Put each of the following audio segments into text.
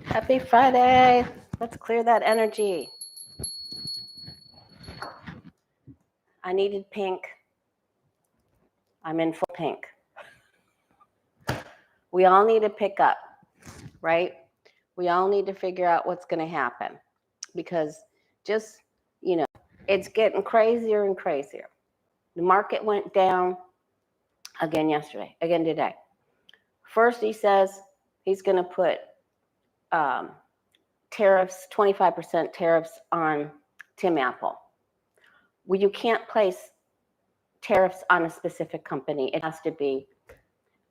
Happy Friday. Let's clear that energy. I needed pink. I'm in full pink. We all need to pick up, right? We all need to figure out what's going to happen because just, it's getting crazier and crazier. The market went down again yesterday, again today. First, he says he's going to put tariffs, 25% tariffs on Tim Apple. Well, you can't place tariffs on a specific company. It has to be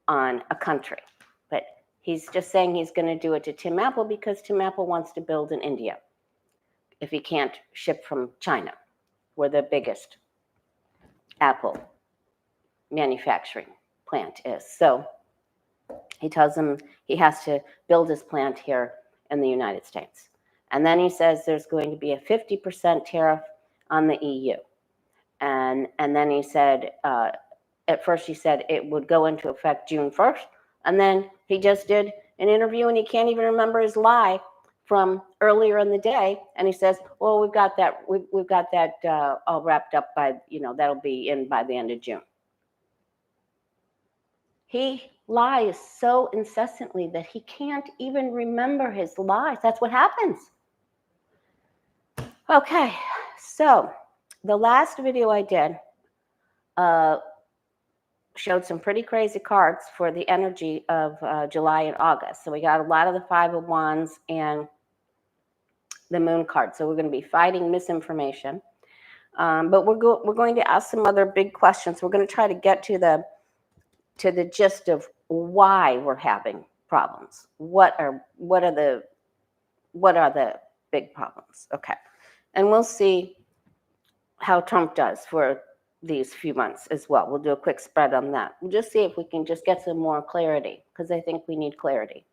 on a country. But he's just saying he's going to do it to Tim Apple because Tim Apple wants to build in India if he can't ship from China, where the biggest Apple manufacturing plant is. So he tells him he has to build his plant here in the United States. And then he says there's going to be a 50% tariff on the EU. And then he said, at first he said it would go into effect June 1st. And then he just did an interview and he can't even remember his lie from earlier in the day. And he says, well, we've got that all wrapped up by, that'll be in by the end of June. He lies so incessantly that he can't even remember his lies. That's what happens. Okay, so the last video I did showed some pretty crazy cards for the energy of July and August. So we got a lot of the 5 of Wands and the Moon card. So we're going to be fighting misinformation. But we're going to ask some other big questions. We're going to try to get to the gist of why we're having problems. What are the big problems? Okay. And we'll see how Trump does for these few months as well. We'll do a quick spread on that. We'll just see if we can just get some more clarity because I think we need clarity.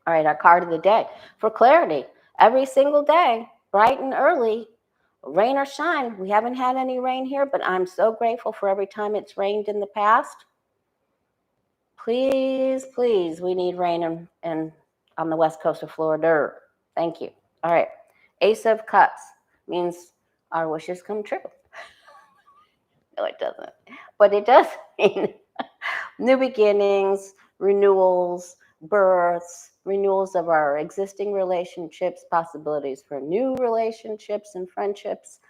All right, our card of the day. For clarity, every single day, bright and early, rain or shine. We haven't had any rain here, but I'm so grateful for every time it's rained in the past. Please, please, we need rain on the west coast of Florida. Thank you. All right, Ace of Cups means our wishes come true. No, it doesn't. But it does mean new beginnings, renewals, births, renewals of our existing relationships, possibilities for new relationships and friendships,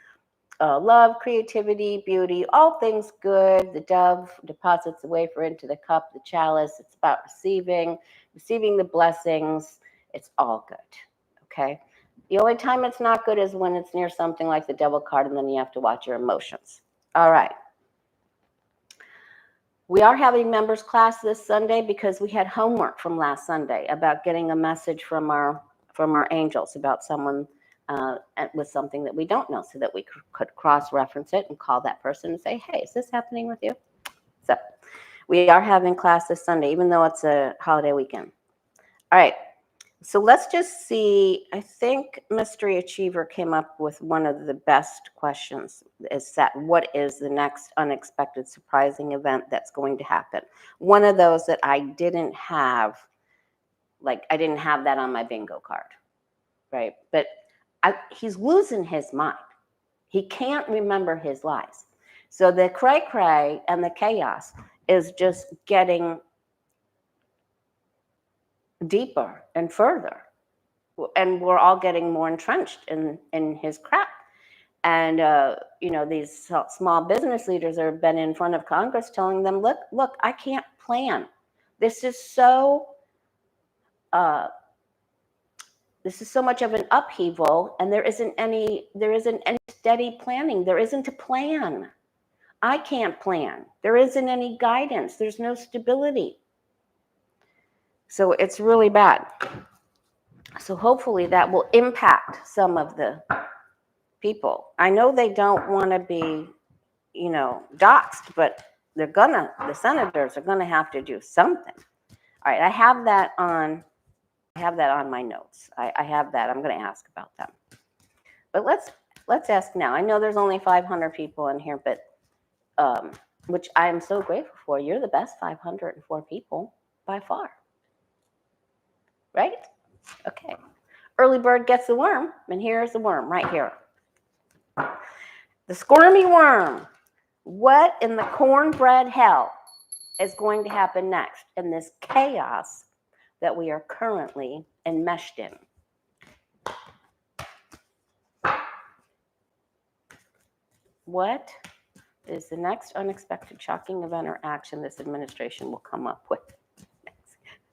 love, creativity, beauty, all things good. The dove deposits the wafer into the cup, the chalice. It's about receiving the blessings. It's all good, okay? The only time it's not good is when it's near something like the devil card, and then you have to watch your emotions. All right. We are having members class this Sunday because we had homework from last Sunday about getting a message from our angels about someone with something that we don't know, so that we could cross-reference it and call that person and say, hey, is this happening with you? So we are having class this Sunday, even though it's a holiday weekend. All right. So let's just see. I think Mystery Achiever came up with one of the best questions. Is that what is the next unexpected surprising event that's going to happen? One of those that I didn't have, I didn't have that on my bingo card, right? But he's losing his mind. He can't remember his lies. So the cray-cray and the chaos is just getting deeper and further, and we're all getting more entrenched in his crap. And these small business leaders have been in front of Congress telling them, look, I can't plan. This is so much of an upheaval, and there isn't any steady planning. There isn't a plan. I can't plan. There isn't any guidance. There's no stability. So it's really bad. So hopefully that will impact some of the people. I know they don't want to be, doxxed, but the senators are gonna have to do something. All right, I have that on my notes. I have that. I'm gonna ask about them. But let's ask now. I know there's only 500 people in here, but which I am so grateful for. You're the best 504 people by far. Right? Okay. Early bird gets the worm, and here's the worm right here. The squirmy worm. What in the cornbread hell is going to happen next in this chaos that we are currently enmeshed in? What is the next unexpected, shocking event or action this administration will come up with?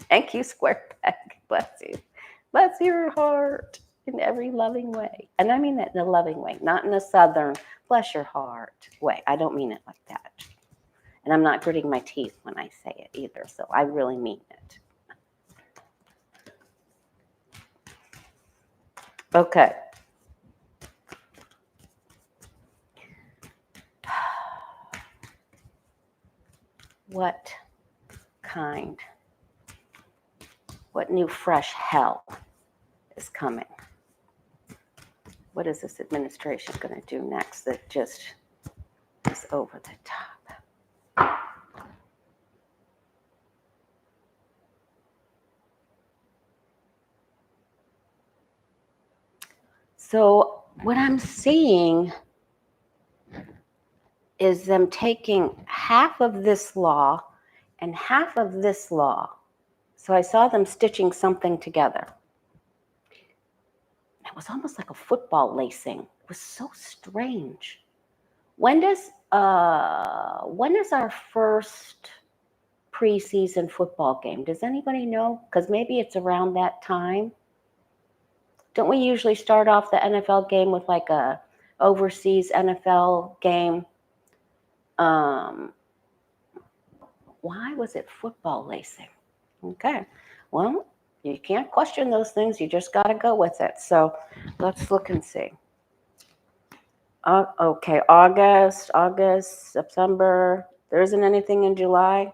Thank you, Square Peg. Bless you. Bless your heart in every loving way. And I mean that in a loving way, not in a Southern, bless your heart way. I don't mean it like that. And I'm not gritting my teeth when I say it either, so I really mean it. Okay. What new fresh hell is coming? What is this administration going to do next that just is over the top? So what I'm seeing is them taking half of this law and half of this law. So I saw them stitching something together. It was almost like a football lacing. It was so strange. When is our first preseason football game? Does anybody know? Because maybe it's around that time. Don't we usually start off the NFL game with like a overseas NFL game? Why was it football lacing? Okay, well, you can't question those things. You just got to go with it. So let's look and see. Okay, August, September. There isn't anything in July.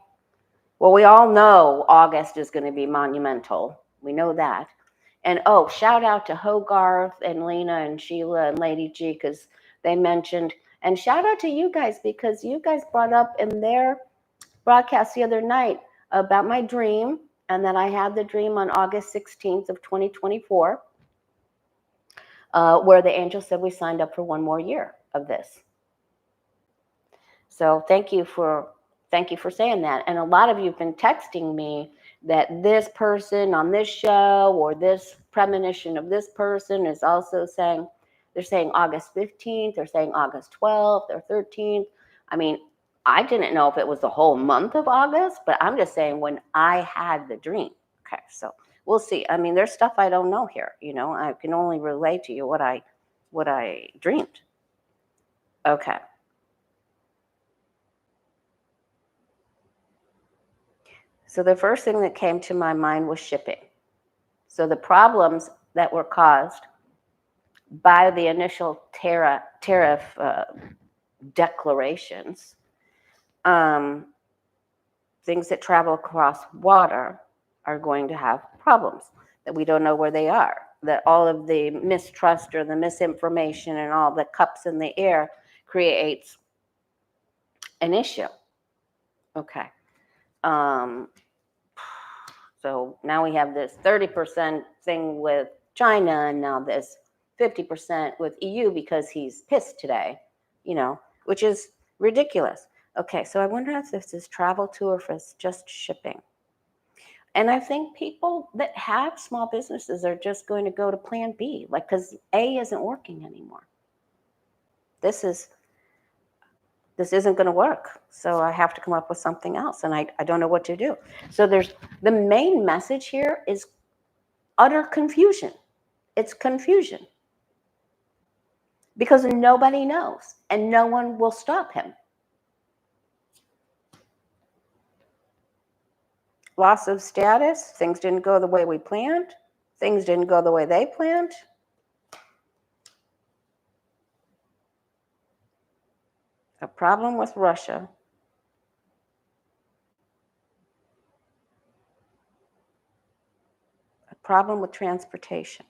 Well, we all know August is going to be monumental. We know that. And shout out to Hogarth and Lena and Sheila and Lady G, because they mentioned, and shout out to you guys because you guys brought up in their broadcast the other night about my dream, and that I had the dream on August 16th of 2024, where the angel said we signed up for one more year of this. So thank you for saying that. And a lot of you have been texting me that this person on this show or this premonition of this person is also saying, they're saying August 15th, they're saying August 12th or 13th. I mean, I didn't know if it was the whole month of August, but I'm just saying when I had the dream. Okay, so we'll see. I mean, there's stuff I don't know here. You know, I can only relay to you what I dreamed. Okay. So the first thing that came to my mind was shipping. So the problems that were caused by the initial tariff declarations, things that travel across water are going to have problems that we don't know where they are, that all of the mistrust or the misinformation and all the cups in the air creates an issue. Okay. So now we have this 30% thing with China and now this 50% with EU because he's pissed today, you know, which is ridiculous. Okay, so I wonder if this is travel too or if it's just shipping. And I think people that have small businesses are just going to go to plan B, like, because A isn't working anymore. This isn't going to work. So I have to come up with something else. And I don't know what to do. So the main message here is utter confusion. It's confusion. Because nobody knows and no one will stop him. Loss of status. Things didn't go the way we planned. Things didn't go the way they planned. A problem with Russia. A problem with transportation.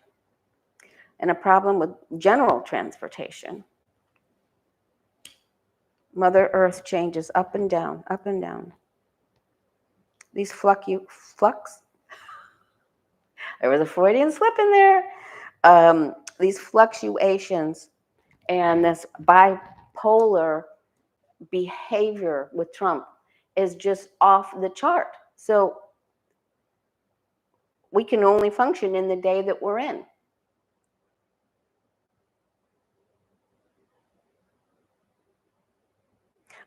And a problem with general transportation. Mother Earth changes up and down, up and down. These flux. There was a Freudian slip in there. These fluctuations and this bipolar behavior with Trump is just off the chart. So we can only function in the day that we're in.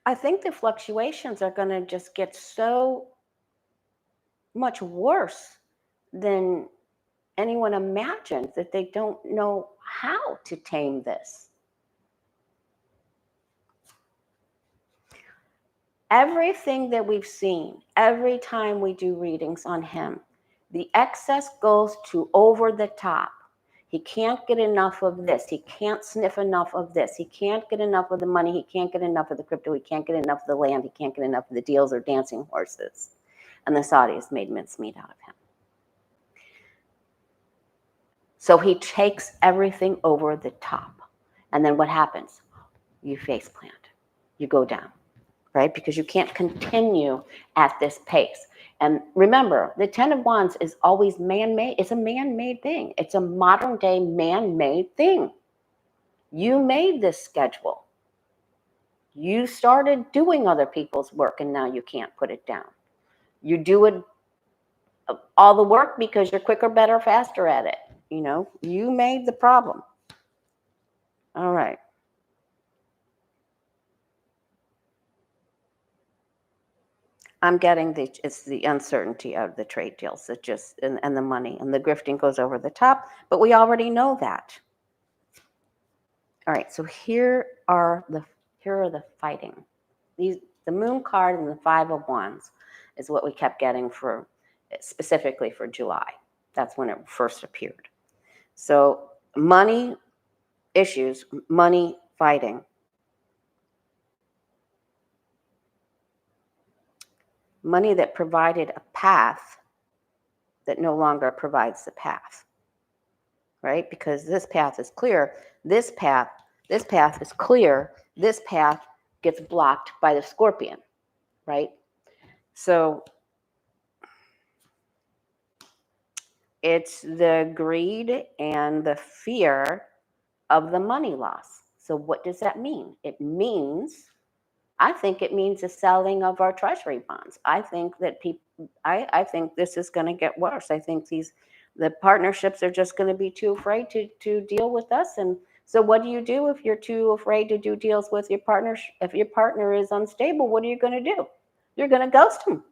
I think the fluctuations are going to just get so much worse than anyone imagined that they don't know how to tame this. Everything that we've seen, every time we do readings on him, the excess goes to over the top. He can't get enough of this. He can't sniff enough of this. He can't get enough of the money. He can't get enough of the crypto. He can't get enough of the land. He can't get enough of the deals or dancing horses. And the Saudis made mincemeat out of him. So he takes everything over the top. And then what happens? You face plant. You go down. Right? Because you can't continue at this pace. And remember, the 10 of Wands is always man-made. It's a man-made thing. It's a modern-day man-made thing. You made this schedule. You started doing other people's work, and now you can't put it down. You do it all the work because you're quicker, better, faster at it. You know, you made the problem. All right. I'm getting it's the uncertainty of the trade deals that just and the money and the grifting goes over the top, but we already know that. All right, so here are the fighting. The Moon card and the Five of Wands is what we kept getting for specifically for July. That's when it first appeared. So money issues, money fighting. Money that provided a path that no longer provides the path, right? Because this path is clear. This path is clear. This path gets blocked by the Scorpion, right? So it's the greed and the fear of the money loss. So what does that mean? I think it means the selling of our treasury bonds. I think that I think this is going to get worse. I think the partnerships are just going to be too afraid to deal with us. And so what do you do if you're too afraid to do deals with your partner? If your partner is unstable, what are you going to do? You're going to ghost them.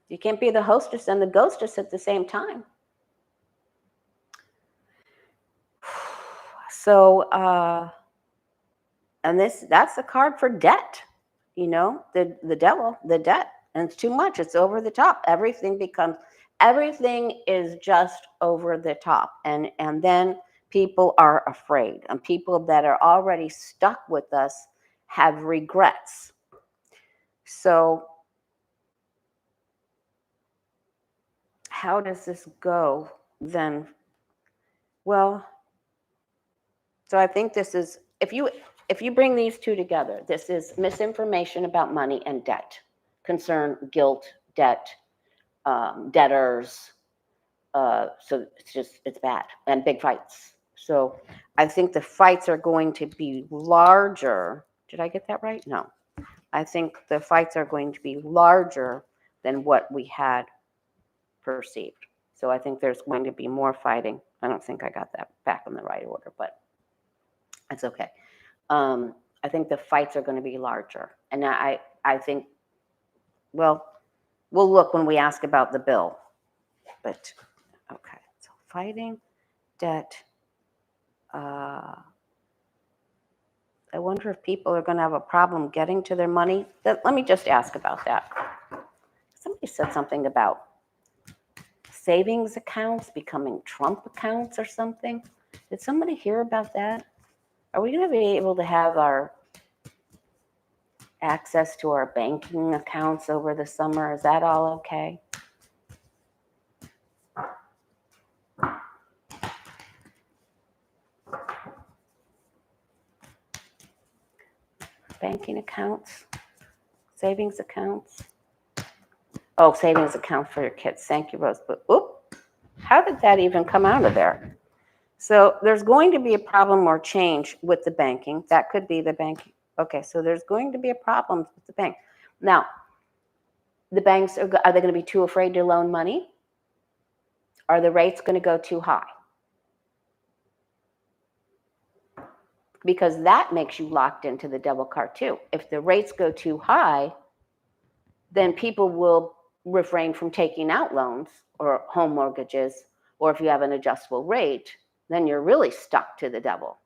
You can't be the hostess and the ghostess at the same time. So, and that's the card for debt, you know, the devil, the debt, and it's too much. It's over the top. Everything is just over the top. And then people are afraid, and people that are already stuck with us have regrets. So how does this go then? Well, so I think this is, if you bring these two together, this is misinformation about money and debt, concern, guilt, debt, debtors. So it's bad, and big fights. So I think the fights are going to be larger. Did I get that right? No. I think the fights are going to be larger than what we had perceived. So I think there's going to be more fighting. I don't think I got that back in the right order, but it's okay. I think the fights are going to be larger. And I think, well, we'll look when we ask about the bill. But, okay. So fighting, debt. I wonder if people are going to have a problem getting to their money. Let me just ask about that. Somebody said something about savings accounts becoming Trump accounts or something. Did somebody hear about that? Are we going to be able to have our access to our banking accounts over the summer? Is that all okay? banking accounts, savings accounts. Oh, savings account for your kids. Thank you, Rose. But oop, how did that even come out of there? So there's going to be a problem or change with the banking. That could be the banking. Okay, so there's going to be a problem with the bank. Now, the banks, are they going to be too afraid to loan money? Are the rates going to go too high? Because that makes you locked into the double card too. If the rates go too high, then people will refrain from taking out loans or home mortgages, or if you have an adjustable rate, then you're really stuck to the devil.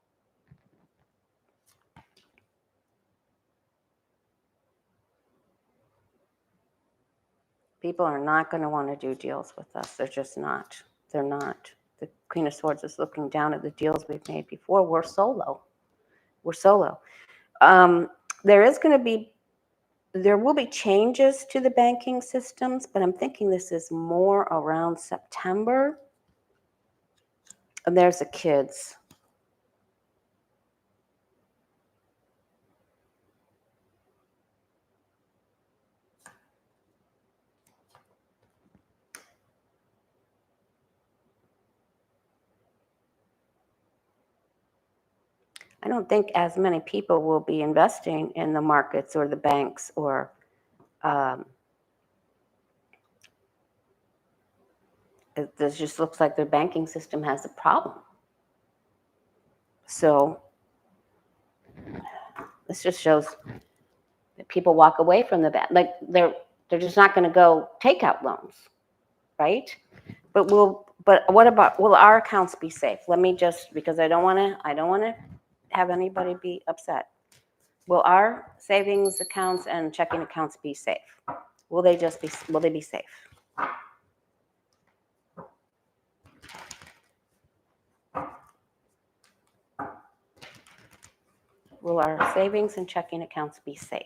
People are not going to want to do deals with us. They're just not. They're not. The Queen of Swords is looking down at the deals we've made before. We're solo. We're solo. There will be changes to the banking systems, but I'm thinking this is more around September. And there's the kids. I don't think as many people will be investing in the markets or the banks or this just looks like their banking system has a problem. So this just shows that people walk away from the bank. Like they're just not going to go take out loans, right? But what about, will our accounts be safe? Let me just, because I don't want to have anybody be upset. Will our savings accounts and checking accounts be safe? Will they be safe? Will our savings and checking accounts be safe?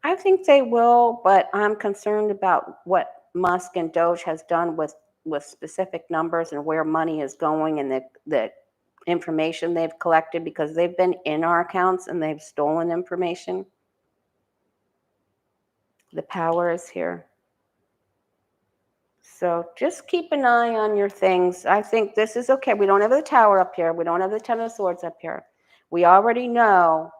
I think they will, but I'm concerned about what Musk and Doge has done with specific numbers and where money is going and the information they've collected, because they've been in our accounts and they've stolen information. The power is here. So just keep an eye on your things. I think this is okay. We don't have the Tower up here. We don't have the Ten of Swords up here. We already know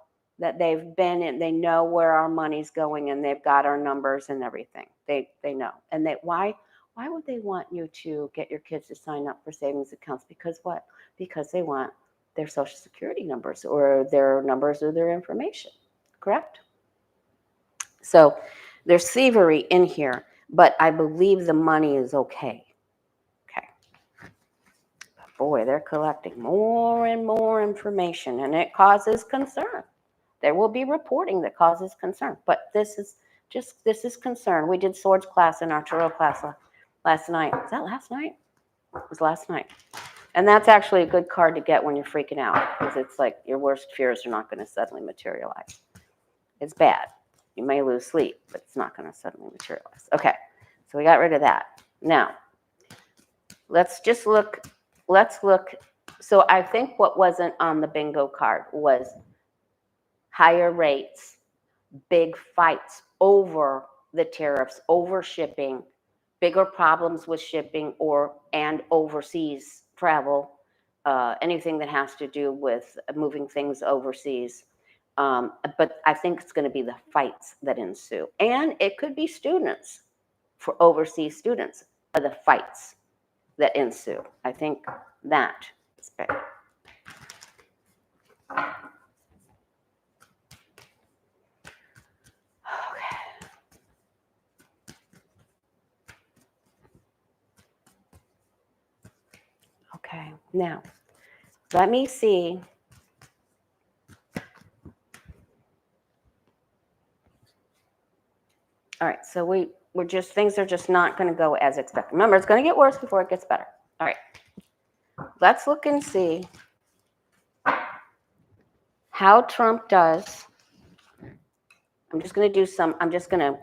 that they've been in, they know where our money's going and they've got our numbers and everything. They know. And why would they want you to get your kids to sign up for savings accounts? Because what? Because they want their social security numbers or their numbers or their information. Correct? So there's thievery in here, but I believe the money is okay. Okay. But boy, they're collecting more and more information and it causes concern. There will be reporting that causes concern, but this is concern. We did swords class in our tarot class last night. Was that last night? It was last night. And that's actually a good card to get when you're freaking out, because it's like your worst fears are not going to suddenly materialize. It's bad. You may lose sleep, but it's not going to suddenly materialize. Okay, so we got rid of that. Now, let's look. So I think what wasn't on the bingo card was higher rates, big fights over the tariffs, over shipping, bigger problems with shipping and overseas travel, anything that has to do with moving things overseas. But I think it's going to be the fights that ensue. And it could be students, for overseas students, the fights that ensue. I think that is big. Okay, now let me see. All right, so we're just, things are just not going to go as expected. Remember, it's going to get worse before it gets better. All right. Let's look and see how Trump does. I'm just going to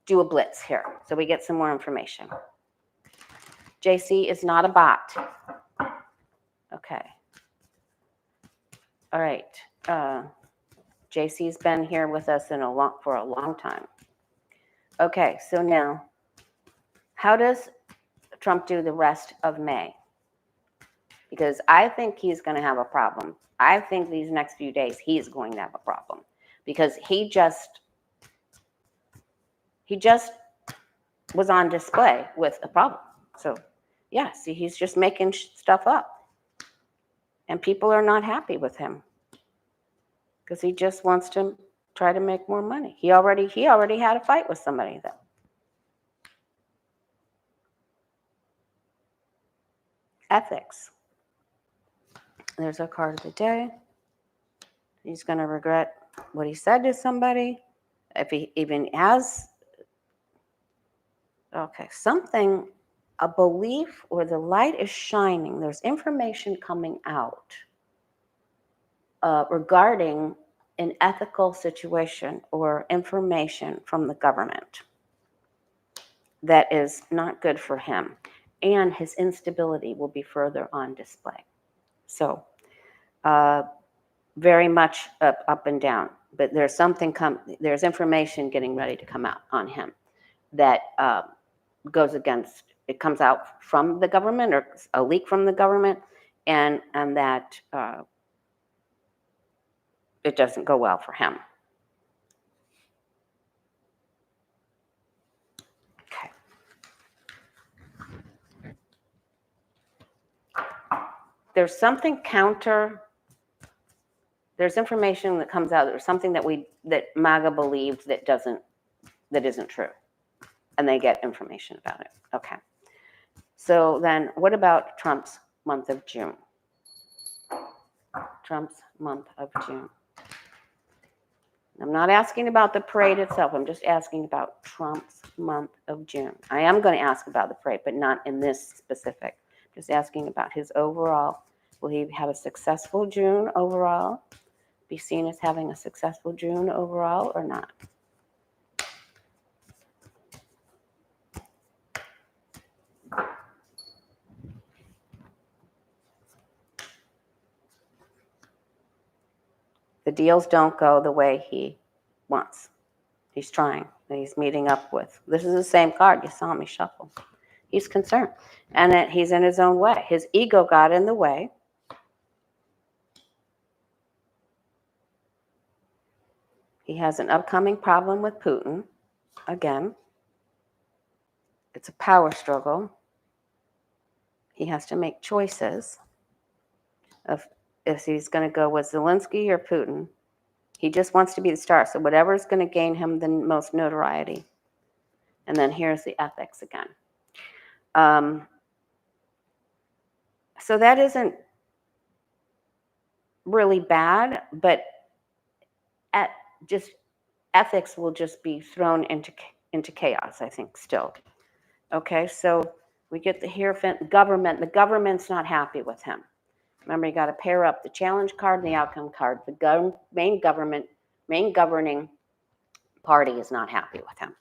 do a blitz here so we get some more information. JC is not a bot. Okay. All right. JC's been here with us for a long time. Okay, so now, how does Trump do the rest of May? Because I think he's going to have a problem. I think these next few days he's going to have a problem because he just was on display with a problem. So, yeah, see, he's just making stuff up. And people are not happy with him because he just wants to try to make more money. He already had a fight with somebody then. Ethics. There's our card of the day. He's going to regret what he said to somebody. If he even has, something, a belief or the light is shining. There's information coming out regarding an ethical situation or information from the government that is not good for him. And his instability will be further on display. So, very much up and down. But there's there's information getting ready to come out on him that goes against. It comes out from the government or a leak from the government, and that it doesn't go well for him. Okay. There's something there's information that comes out. There's something that MAGA believed that isn't true. And they get information about it. Okay. So then what about Trump's month of June? Trump's month of June. I'm not asking about the parade itself. I'm just asking about Trump's month of June. I am going to ask about the parade, but not in this specific. Just asking about his overall. Will he have a successful June overall? Be seen as having a successful June overall or not? The deals don't go the way he wants. He's trying. He's meeting up with. This is the same card you saw me shuffle. He's concerned. And that he's in his own way. His ego got in the way. He has an upcoming problem with Putin. Again, it's a power struggle. He has to make choices of if he's going to go with Zelensky or Putin. He just wants to be the star. So whatever is going to gain him the most notoriety. And then here's the ethics again. So that isn't really bad, but ethics will just be thrown into chaos, I think, still. Okay, so we get the Hierophant government. The government's not happy with him. Remember, you got to pair up the challenge card and the outcome card. The main governing party is not happy with him.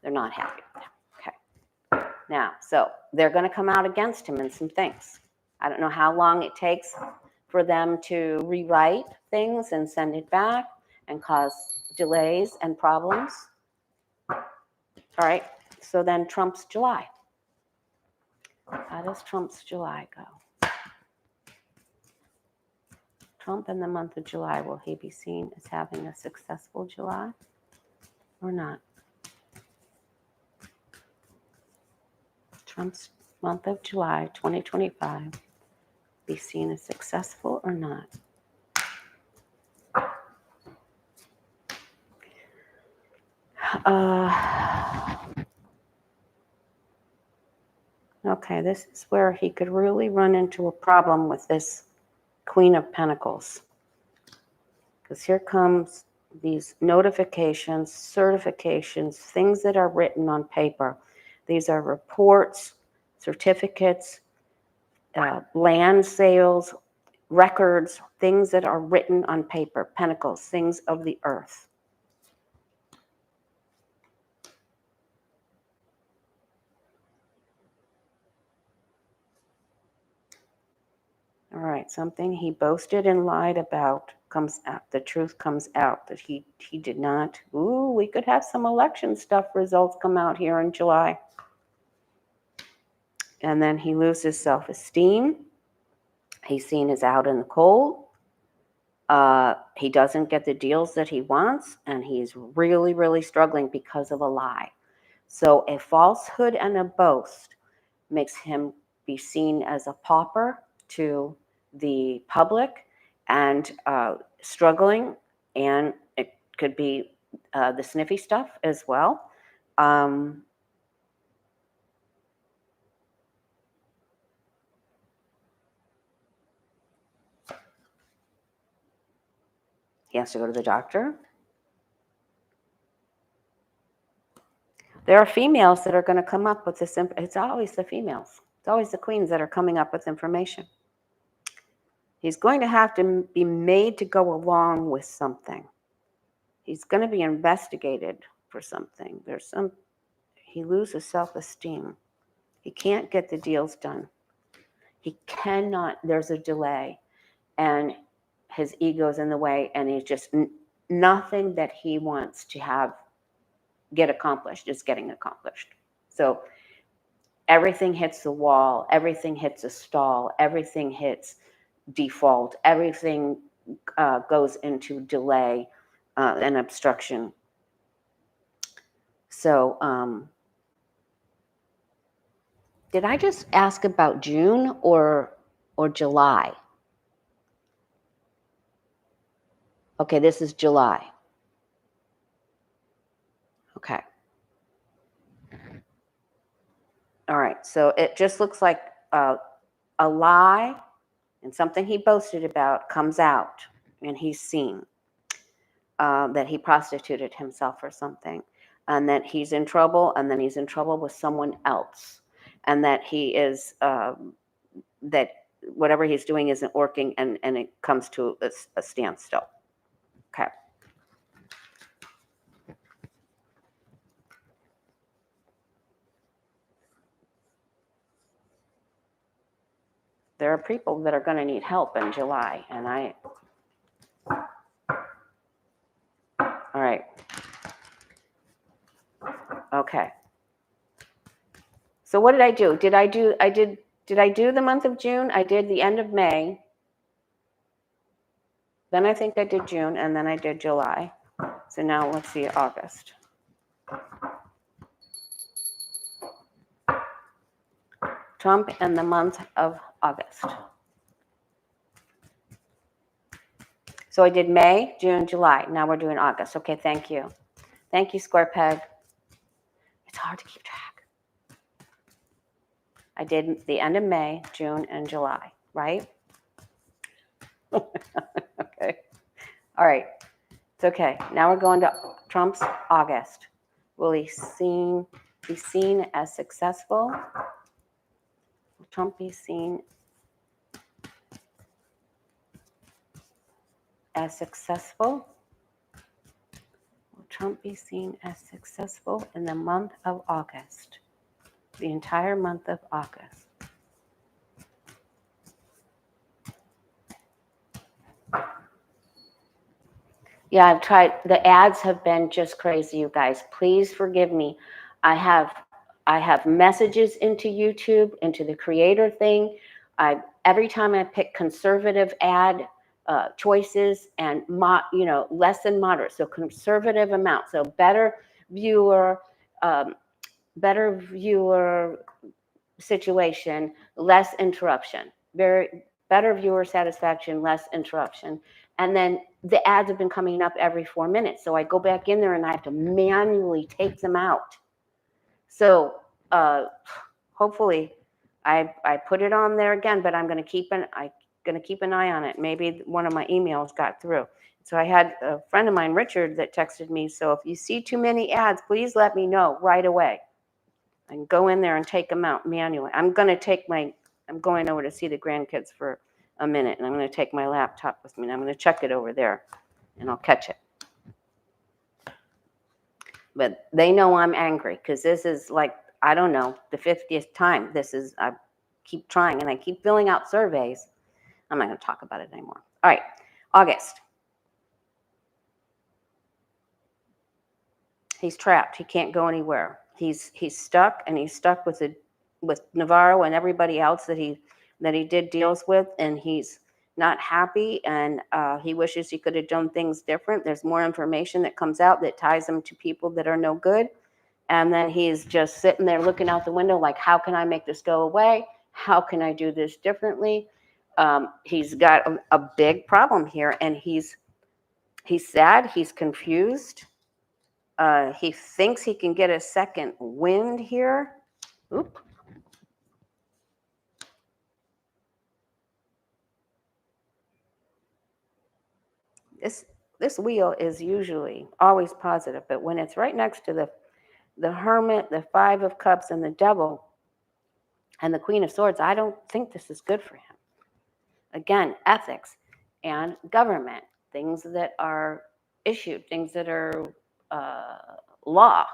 They're not happy with him. Okay. Now, so they're going to come out against him in some things. I don't know how long it takes for them to rewrite things and send it back and cause delays and problems. All right. So then Trump's July. How does Trump's July go? Trump in the month of July, will he be seen as having a successful July or not? Trump's month of July 2025, be seen as successful or not? Okay, this is where he could really run into a problem with this Queen of Pentacles. Because here comes these notifications, certifications, things that are written on paper. These are reports certificates, land sales, records, things that are written on paper, pentacles, things of the earth. All right, something he boasted and lied about comes out. The truth comes out that he did not. Ooh, we could have some election stuff results come out here in July. And then he loses self-esteem. He's seen as out in the cold. He doesn't get the deals that he wants, and he's really, really struggling because of a lie. So a falsehood and a boast makes him be seen as a pauper to the public and struggling, and it could be the sniffy stuff as well. He has to go to the doctor. There are females that are going to come up with this. It's always the females. It's always the queens that are coming up with information. He's going to have to be made to go along with something. He's going to be investigated for something. He loses self-esteem. He can't get the deals done. He cannot, there's a delay, and his ego's in the way, and he's just nothing that he wants to get accomplished is getting accomplished. So everything hits the wall, everything hits a stall, everything hits default, everything goes into delay and obstruction. So did I just ask about June or July? Okay, this is July. Okay. All right, so it just looks like a lie and something he boasted about comes out, and he's seen that he prostituted himself or something, and that he's in trouble, and then he's in trouble with someone else, and that he is, that whatever he's doing isn't working, and it comes to a standstill. Okay. There are people that are going to need help in July, and all right. Okay. So what did I do? Did I do the month of June? I did the end of May. Then I think I did June, and then I did July. So now let's see August. Trump and the month of August. So I did May, June, July. Now we're doing August. Okay, thank you. Thank you, Square Peg. It's hard to keep track. I did the end of May, June, and July, right? Okay. All right. It's okay. Now we're going to Trump's August. Will he be seen as successful? Will Trump be seen as successful? Will Trump be seen as successful in the month of August? The entire month of August. Yeah, I've tried. The ads have been just crazy, you guys. Please forgive me. I have messages into YouTube, into the creator thing. Every time I pick conservative ad choices and less than moderate, so conservative amount, so better viewer situation, less interruption. Better viewer satisfaction, less interruption. And then the ads have been coming up every 4 minutes. So I go back in there and I have to manually take them out. So hopefully I put it on there again, but I'm going to keep an eye on it. Maybe one of my emails got through. So I had a friend of mine, Richard, that texted me. So if you see too many ads, please let me know right away. I can go in there and take them out manually. I'm going over to see the grandkids for a minute, and I'm going to take my laptop with me, and I'm going to check it over there, and I'll catch it. But they know I'm angry because this is like, I don't know, the 50th time. I keep trying, and I keep filling out surveys. I'm not going to talk about it anymore. All right, August. He's trapped. He can't go anywhere. He's stuck, and he's stuck with Navarro and everybody else that he did deals with, and he's not happy, and he wishes he could have done things different. There's more information that comes out that ties him to people that are no good, and then he's just sitting there looking out the window like, how can I make this go away? How can I do this differently? He's got a big problem here, and he's sad. He's confused. He thinks he can get a second wind here. Oop. This wheel is usually always positive, but when it's right next to the Hermit, the Five of Cups, and the Devil, and the Queen of Swords, I don't think this is good for him. Again, ethics and government, things that are issued, things that are law.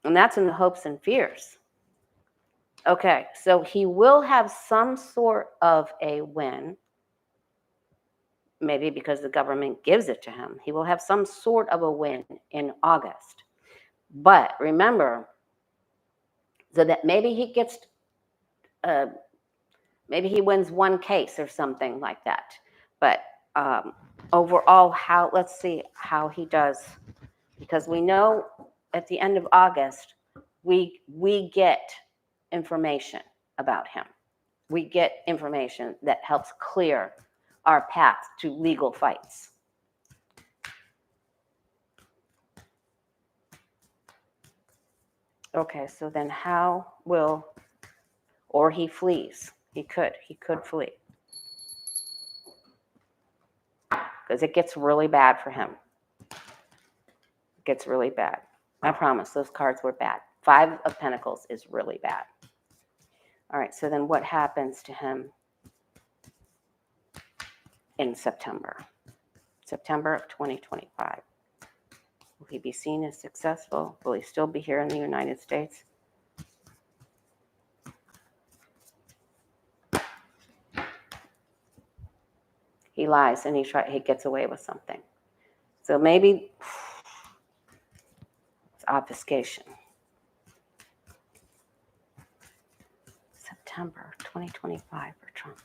And that's in the hopes and fears. Okay, so he will have some sort of a win, maybe because the government gives it to him. He will have some sort of a win in August. But remember, so that maybe he gets, maybe he wins one case or something like that. But overall, let's see how he does. Because we know at the end of August, we get information about him. We get information that helps clear our path to legal fights. Okay, so then or he flees. He could flee. Because it gets really bad for him. It gets really bad. I promise, those cards were bad. 5 of Pentacles is really bad. All right, so then what happens to him in September of 2025? Will he be seen as successful? Will he still be here in the United States? He lies and he gets away with something. So maybe it's obfuscation. September 2025 for Trump.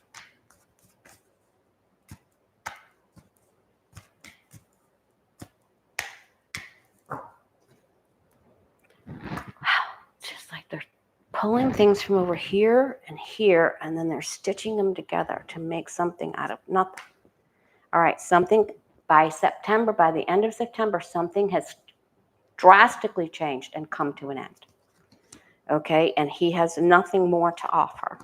Just like they're pulling things from over here, and then they're stitching them together to make something out of nothing. All right, something by the end of September, something has drastically changed and come to an end. Okay, and he has nothing more to offer.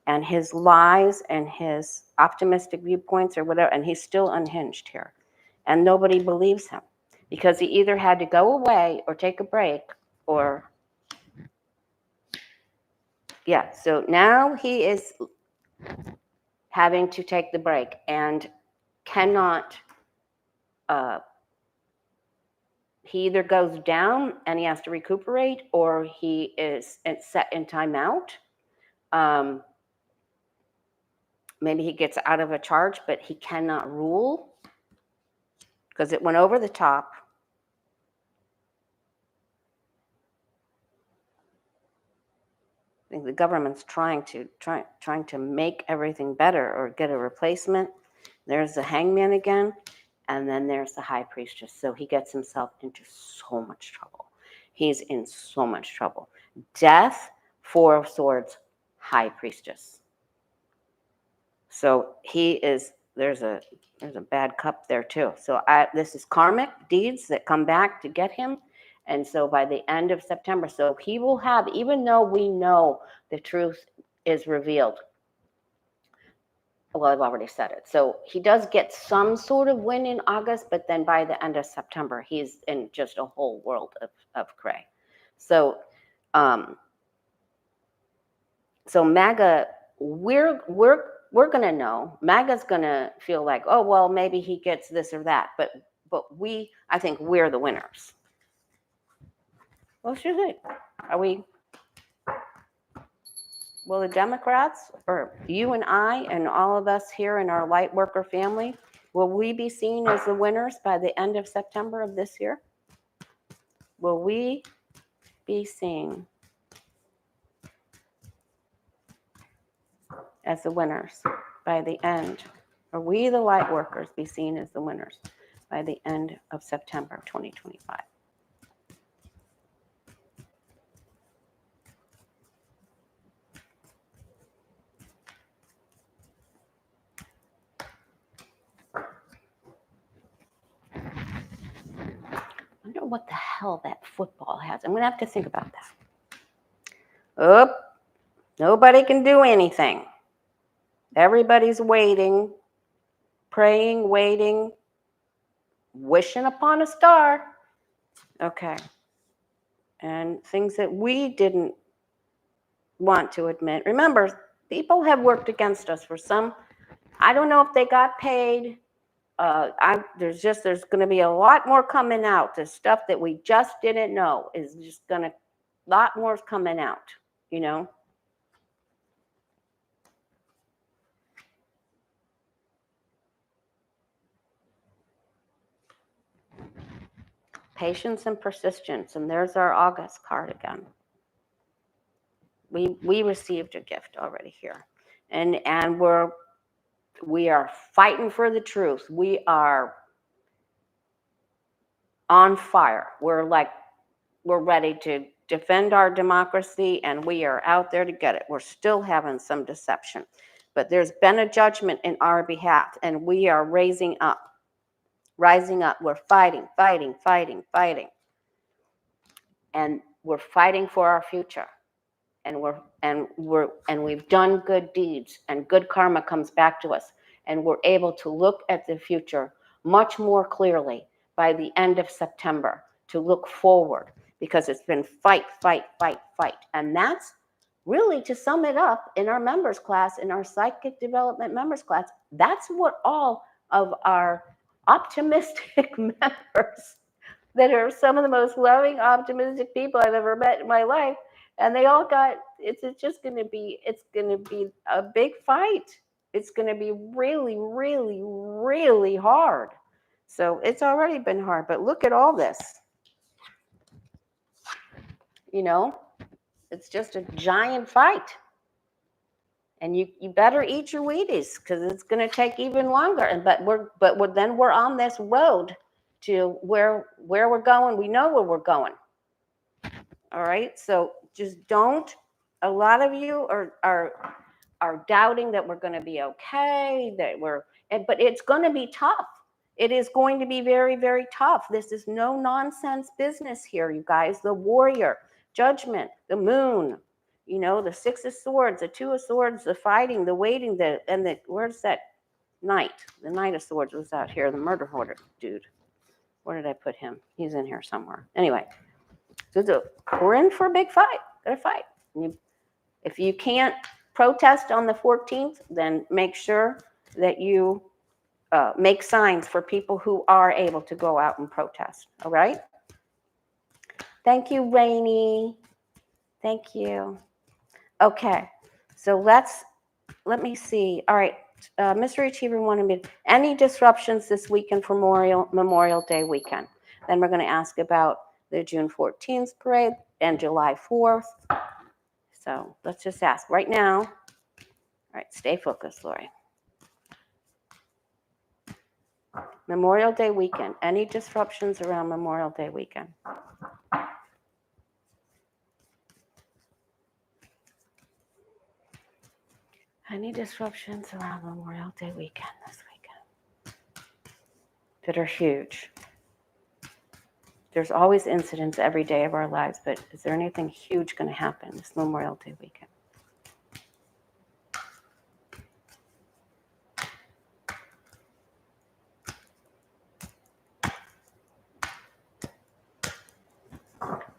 And his lies and his optimistic viewpoints or whatever, and he's still unhinged here. And nobody believes him because he either had to go away or take a break or, yeah. So now he is having to take the break and cannot, he either goes down and he has to recuperate, or he is set in timeout. Maybe he gets out of a charge, but he cannot rule because it went over the top. I think the government's trying to make everything better or get a replacement. There's the Hangman again, and then there's the High Priestess. So he gets himself into so much trouble. He's in so much trouble. Death, 4 of Swords, High Priestess. So there's a bad cup there too. So this is karmic deeds that come back to get him. And so by the end of September, so he will have, even though we know the truth is revealed, well, I've already said it. So he does get some sort of win in August, but then by the end of September, he's in just a whole world of cray. So So MAGA, we're going to know. MAGA's going to feel like, oh, well, maybe he gets this or that. But I think we're the winners. What do you think? Will the Democrats, or you and I and all of us here in our light worker family, will we be seen as the winners by the end of September of this year? Will we be seen as the winners by the end? Or we, the light workers, be seen as the winners by the end of September 2025? I wonder what the hell that football has. I'm going to have to think about that. Oh, nobody can do anything. Everybody's waiting, praying, waiting, wishing upon a star. Okay. And things that we didn't want to admit. Remember, people have worked against us for some. I don't know if they got paid. There's going to be a lot more coming out. The stuff that we just didn't know is just going to, a lot more is coming out, you know. Patience and persistence, and there's our August card again. We received a gift already here, and we are fighting for the truth. We are on fire. We're ready to defend our democracy, and we are out there to get it. We're still having some deception, but there's been a judgment in our behalf, and we are rising up. We're fighting, and we're fighting for our future. And we've done good deeds, and good karma comes back to us, and we're able to look at the future much more clearly by the end of September, to look forward, because it's been fight. And that's really, to sum it up, in our members class, in our psychic development members class, that's what all of our optimistic members, that are some of the most loving, optimistic people I've ever met in my life, and they all got, it's going to be a big fight. It's going to be really, really, really hard. So it's already been hard, but look at all this. You know, it's just a giant fight. And you better eat your Wheaties, because it's going to take even longer. And then we're on this road to where we're going. We know where we're going. All right. So just don't. A lot of you are doubting that we're going to be okay. But it's going to be tough. It is going to be very, very tough. This is no nonsense business here, you guys. The warrior, judgment, the moon, you know, the 6 of swords, the 2 of swords, the fighting, the waiting, where's that knight? The knight of swords was out here, the murder hoarder dude. Where did I put him? He's in here somewhere. Anyway, so we're in for a big fight. Gotta fight. If you can't protest on the 14th, then make sure that you make signs for people who are able to go out and protest. All right. Thank you, Rainey. Thank you. Okay. So let me see. All right. Mystery Achiever wanted me, any disruptions this weekend for Memorial Day weekend? Then we're going to ask about the June 14th parade and July 4th. So let's just ask right now. All right. Stay focused, Lori. Memorial Day weekend. Any disruptions around Memorial Day weekend? Any disruptions around Memorial Day weekend this weekend that are huge? There's always incidents every day of our lives, but is there anything huge going to happen this Memorial Day weekend?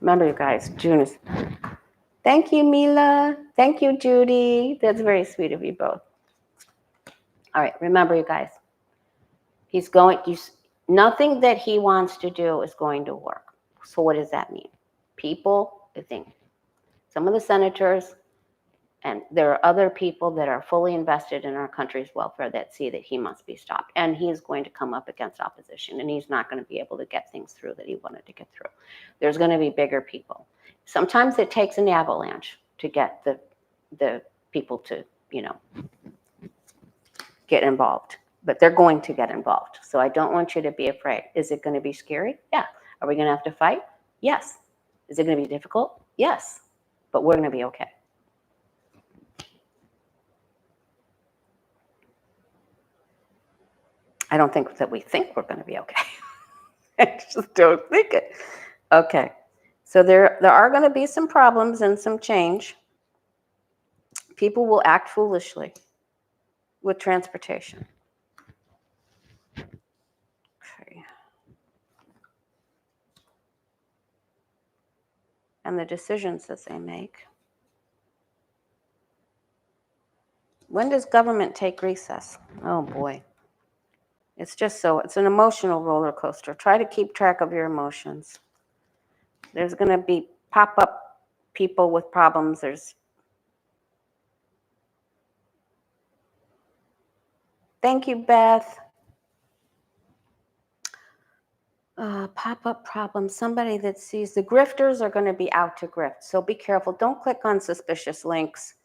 Remember, you guys, June is Thank you, Mila. Thank you, Judy. That's very sweet of you both. All right, remember, you guys, nothing that he wants to do is going to work. So what does that mean? People, I think, some of the senators, and there are other people that are fully invested in our country's welfare that see that he must be stopped. And he is going to come up against opposition, and he's not going to be able to get things through that he wanted to get through. There's going to be bigger people. Sometimes it takes an avalanche to get the people to, get involved. But they're going to get involved. So I don't want you to be afraid. Is it going to be scary? Yeah. Are we going to have to fight? Yes. Is it going to be difficult? Yes. But we're going to be okay. I don't think that we think we're going to be okay. I just don't think it. Okay. So there are going to be some problems and some change. People will act foolishly with transportation. Okay. And the decisions that they make. When does government take recess? Oh boy. It's an emotional roller coaster. Try to keep track of your emotions. There's going to be pop-up people with problems. Thank you, Beth. Pop-up problems. Somebody that sees the grifters are going to be out to grift. So be careful. Don't click on suspicious links.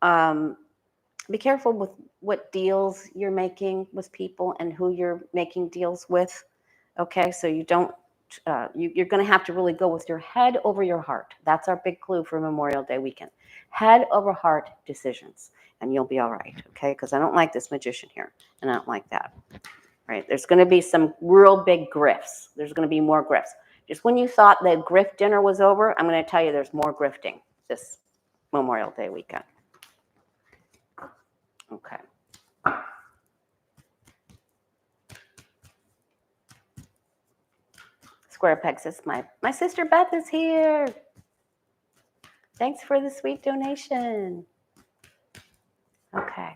Be careful with what deals you're making with people and who you're making deals with. Okay, so you don't, you're going to have to really go with your head over your heart. That's our big clue for Memorial Day weekend. Head over heart decisions, and you'll be all right, okay? Because I don't like this magician here, and I don't like that. Right? There's going to be some real big grifts. There's going to be more grifts. Just when you thought the grift dinner was over, I'm going to tell you there's more grifting this Memorial Day weekend. Okay. Square Peg says, my sister Beth is here. Thanks for the sweet donation. Okay.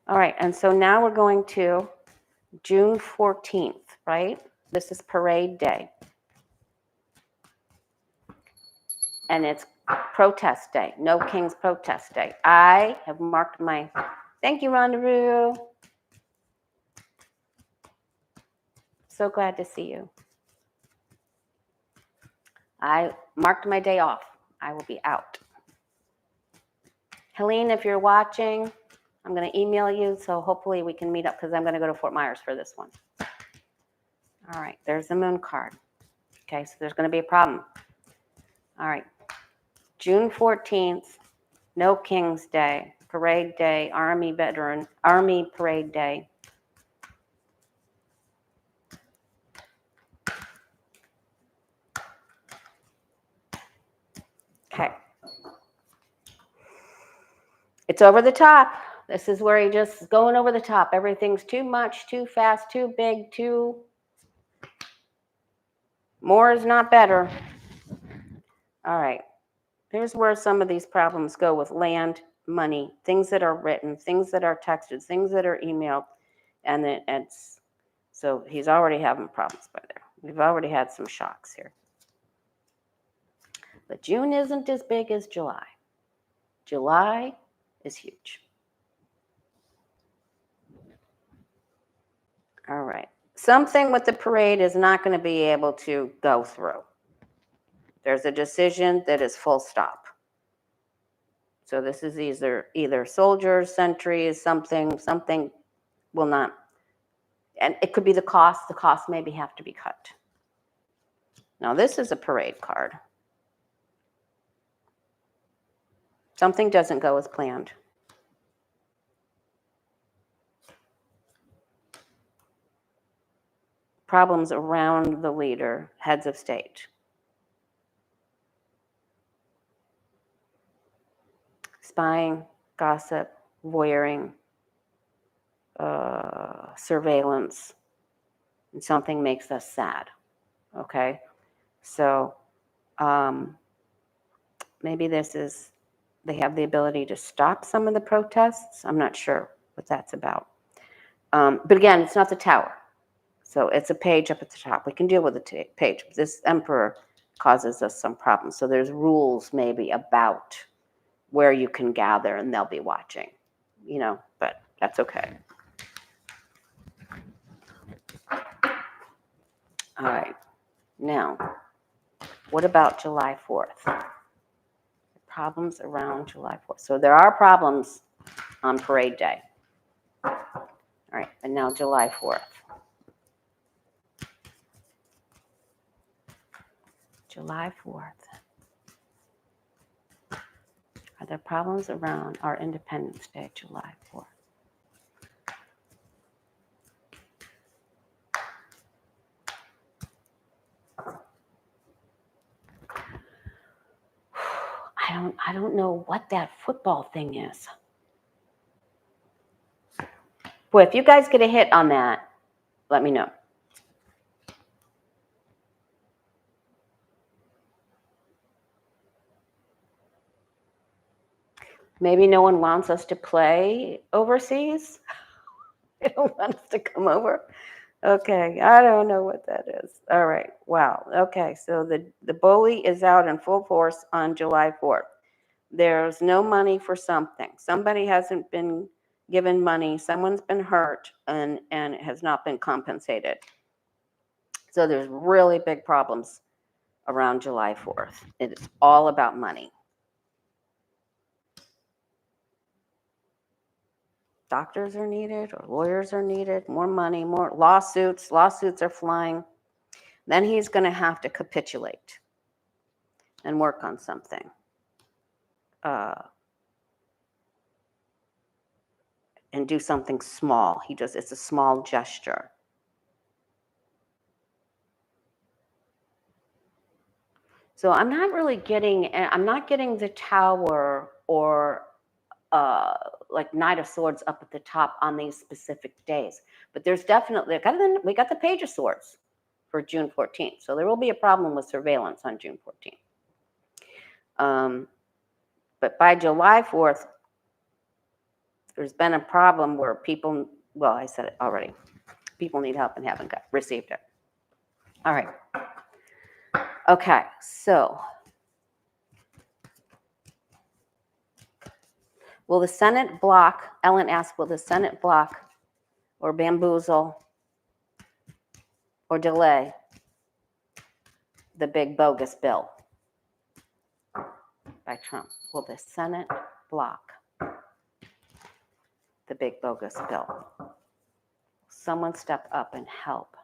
All right, and so now we're going to June 14th, right? This is Parade Day. And it's Protest Day, No Kings Protest Day. I have marked my, thank you, Rondaroo. So glad to see you. I marked my day off. I will be out. Helene, if you're watching, I'm going to email you, so hopefully we can meet up because I'm going to go to Fort Myers for this one. All right, there's the moon card. Okay, so there's going to be a problem. All right, June 14th, No King's Day, Parade Day, Army Parade Day. Okay. It's over the top. This is where he just going over the top. Everything's too much, too fast, too big, too... More is not better. All right. Here's where some of these problems go with land, money, things that are written, things that are texted, things that are emailed. And then it's... So he's already having problems by there. We've already had some shocks here. But June isn't as big as July. July is huge. All right. Something with the parade is not going to be able to go through. There's a decision that is full stop. So this is either soldiers, sentries, something will not. And it could be the cost. The cost maybe have to be cut. Now this is a parade card. Something doesn't go as planned. Problems around the leader, heads of state. Spying, gossip, voyeuring. surveillance and something makes us sad. Okay, so maybe they have the ability to stop some of the protests. I'm not sure what that's about. But again, it's not the tower. So it's a page up at the top. We can deal with the page. This emperor causes us some problems. So there's rules maybe about where you can gather and they'll be watching, but that's okay. All right. Now, what about July 4th? Problems around July 4th. So there are problems on parade day. All right. And now July 4th. July 4th. Are there problems around our Independence Day, July 4th? I don't know what that football thing is. Boy, if you guys get a hit on that, let me know. Maybe no one wants us to play overseas. They don't want us to come over. Okay, I don't know what that is. All right, wow. Okay, so the bully is out in full force on July 4th. There's no money for something. Somebody hasn't been given money. Someone's been hurt and it has not been compensated. So there's really big problems around July 4th. It's all about money. Doctors are needed or lawyers are needed, more money, more lawsuits. Lawsuits are flying. Then he's going to have to capitulate and work on something. And do something small. It's a small gesture. So I'm not getting the tower or like Knight of Swords up at the top on these specific days. But there's definitely, we got the Page of Swords for June 14th. So there will be a problem with surveillance on June 14th. But by July 4th, there's been a problem where people, well, I said it already, people need help and haven't received it. All right. Okay, so will the Senate block, Ellen asked, will the Senate block or bamboozle or delay the big bogus bill by Trump? Will the Senate block the big bogus bill? Someone step up and help.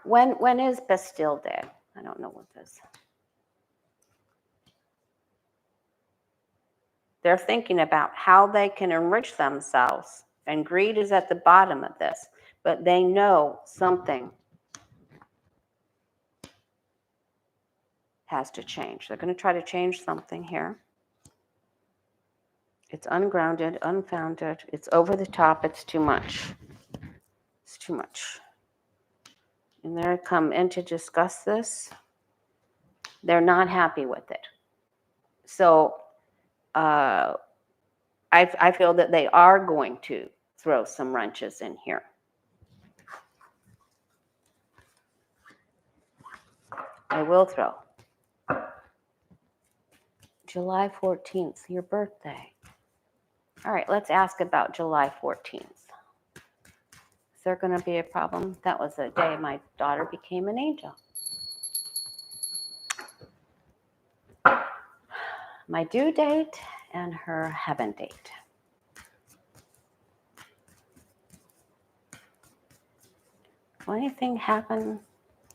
When is Bastille Day? I don't know what this. They're thinking about how they can enrich themselves, and greed is at the bottom of this, but they know something has to change. They're going to try to change something here. It's ungrounded, unfounded, it's over the top, it's too much. It's too much. And they come in to discuss this. They're not happy with it. So I feel that they are going to throw some wrenches in here. They will throw. July 14th, your birthday. All right, let's ask about July 14th. Is there going to be a problem? That was the day my daughter became an angel. My due date and her heaven date. Will anything happen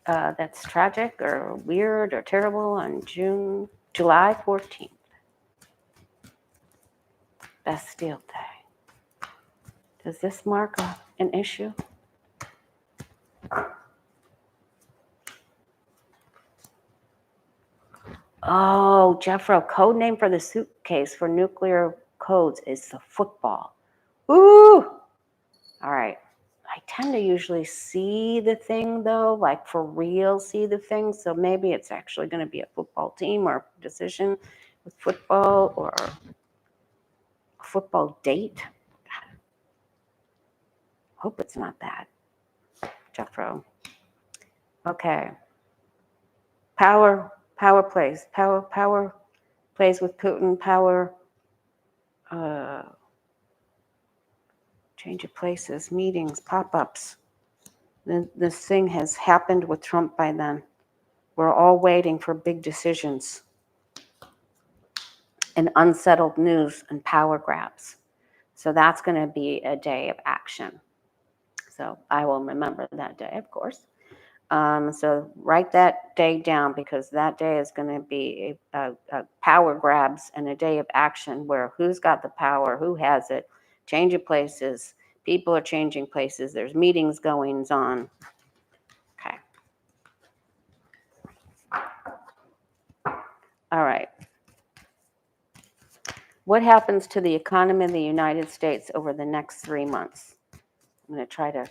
that's tragic or weird or terrible on July 14th? Bastille Day. Does this mark an issue? Oh, Jeffro, code name for the suitcase for nuclear codes is the football. Ooh. All right. I tend to usually see the thing, though, like for real see the thing. So maybe it's actually going to be a football team or decision with football or a football date. Hope it's not that, Jeffro. Okay. Power plays with Putin. Change of places, meetings, pop-ups. This thing has happened with Trump by then. We're all waiting for big decisions and unsettled news and power grabs. So that's going to be a day of action. So I will remember that day, of course. So write that day down, because that day is going to be a power grabs and a day of action where who's got the power, who has it, change of places, people are changing places, there's meetings going on. Okay. All right. What happens to the economy of the United States over the next 3 months? I'm going to try to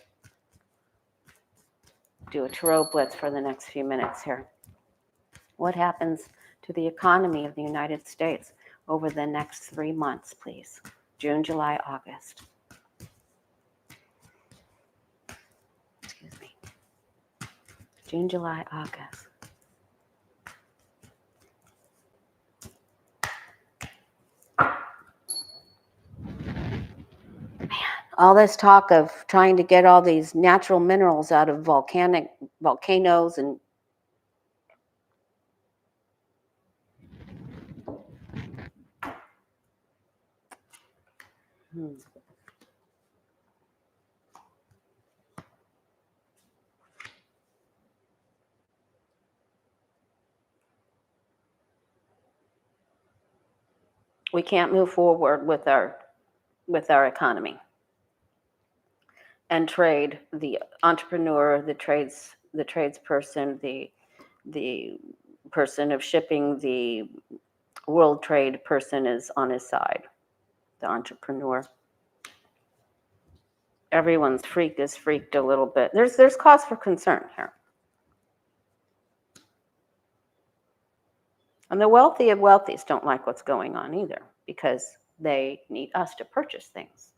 do a Tarot Blitz for the next few minutes here. What happens to the economy of the United States over the next 3 months, please? June, July, August. Excuse me. June, July, August. Man, all this talk of trying to get all these natural minerals out of volcanoes and we can't move forward with our economy and trade. The entrepreneur, the tradesperson, the person of shipping, the world trade person is on his side. The entrepreneur. Everyone's freaked a little bit. There's cause for concern here. And the wealthy of wealthies don't like what's going on either, because they need us to purchase things.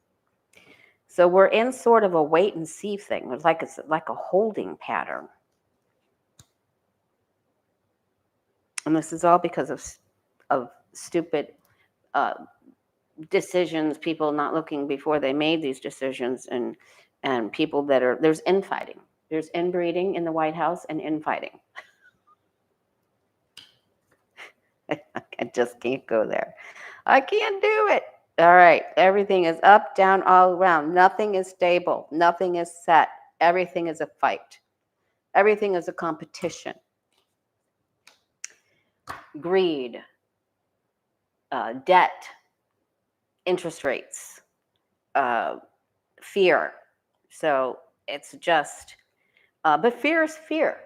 So we're in sort of a wait and see thing. It's like a holding pattern. And this is all because of stupid decisions, people not looking before they made these decisions, and people that are, there's infighting. There's inbreeding in the White House and infighting. I just can't go there. I can't do it. All right. Everything is up, down, all around. Nothing is stable. Nothing is set. Everything is a fight. Everything is a competition. Greed, debt, interest rates, fear. So it's just, but fear is fear.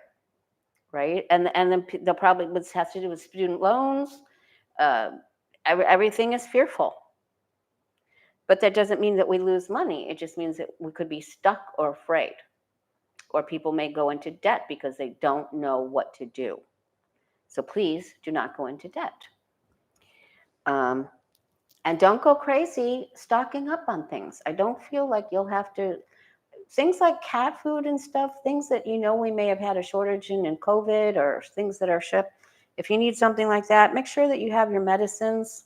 Right, and then they'll probably, what has to do with student loans, everything is fearful. But that doesn't mean that we lose money. It just means that we could be stuck or afraid, or people may go into debt because they don't know what to do. So please do not go into debt, and don't go crazy stocking up on things. I don't feel like you'll have to. Things like cat food and stuff, things that we may have had a shortage in COVID, or things that are shipped. If you need something like that, make sure that you have your medicines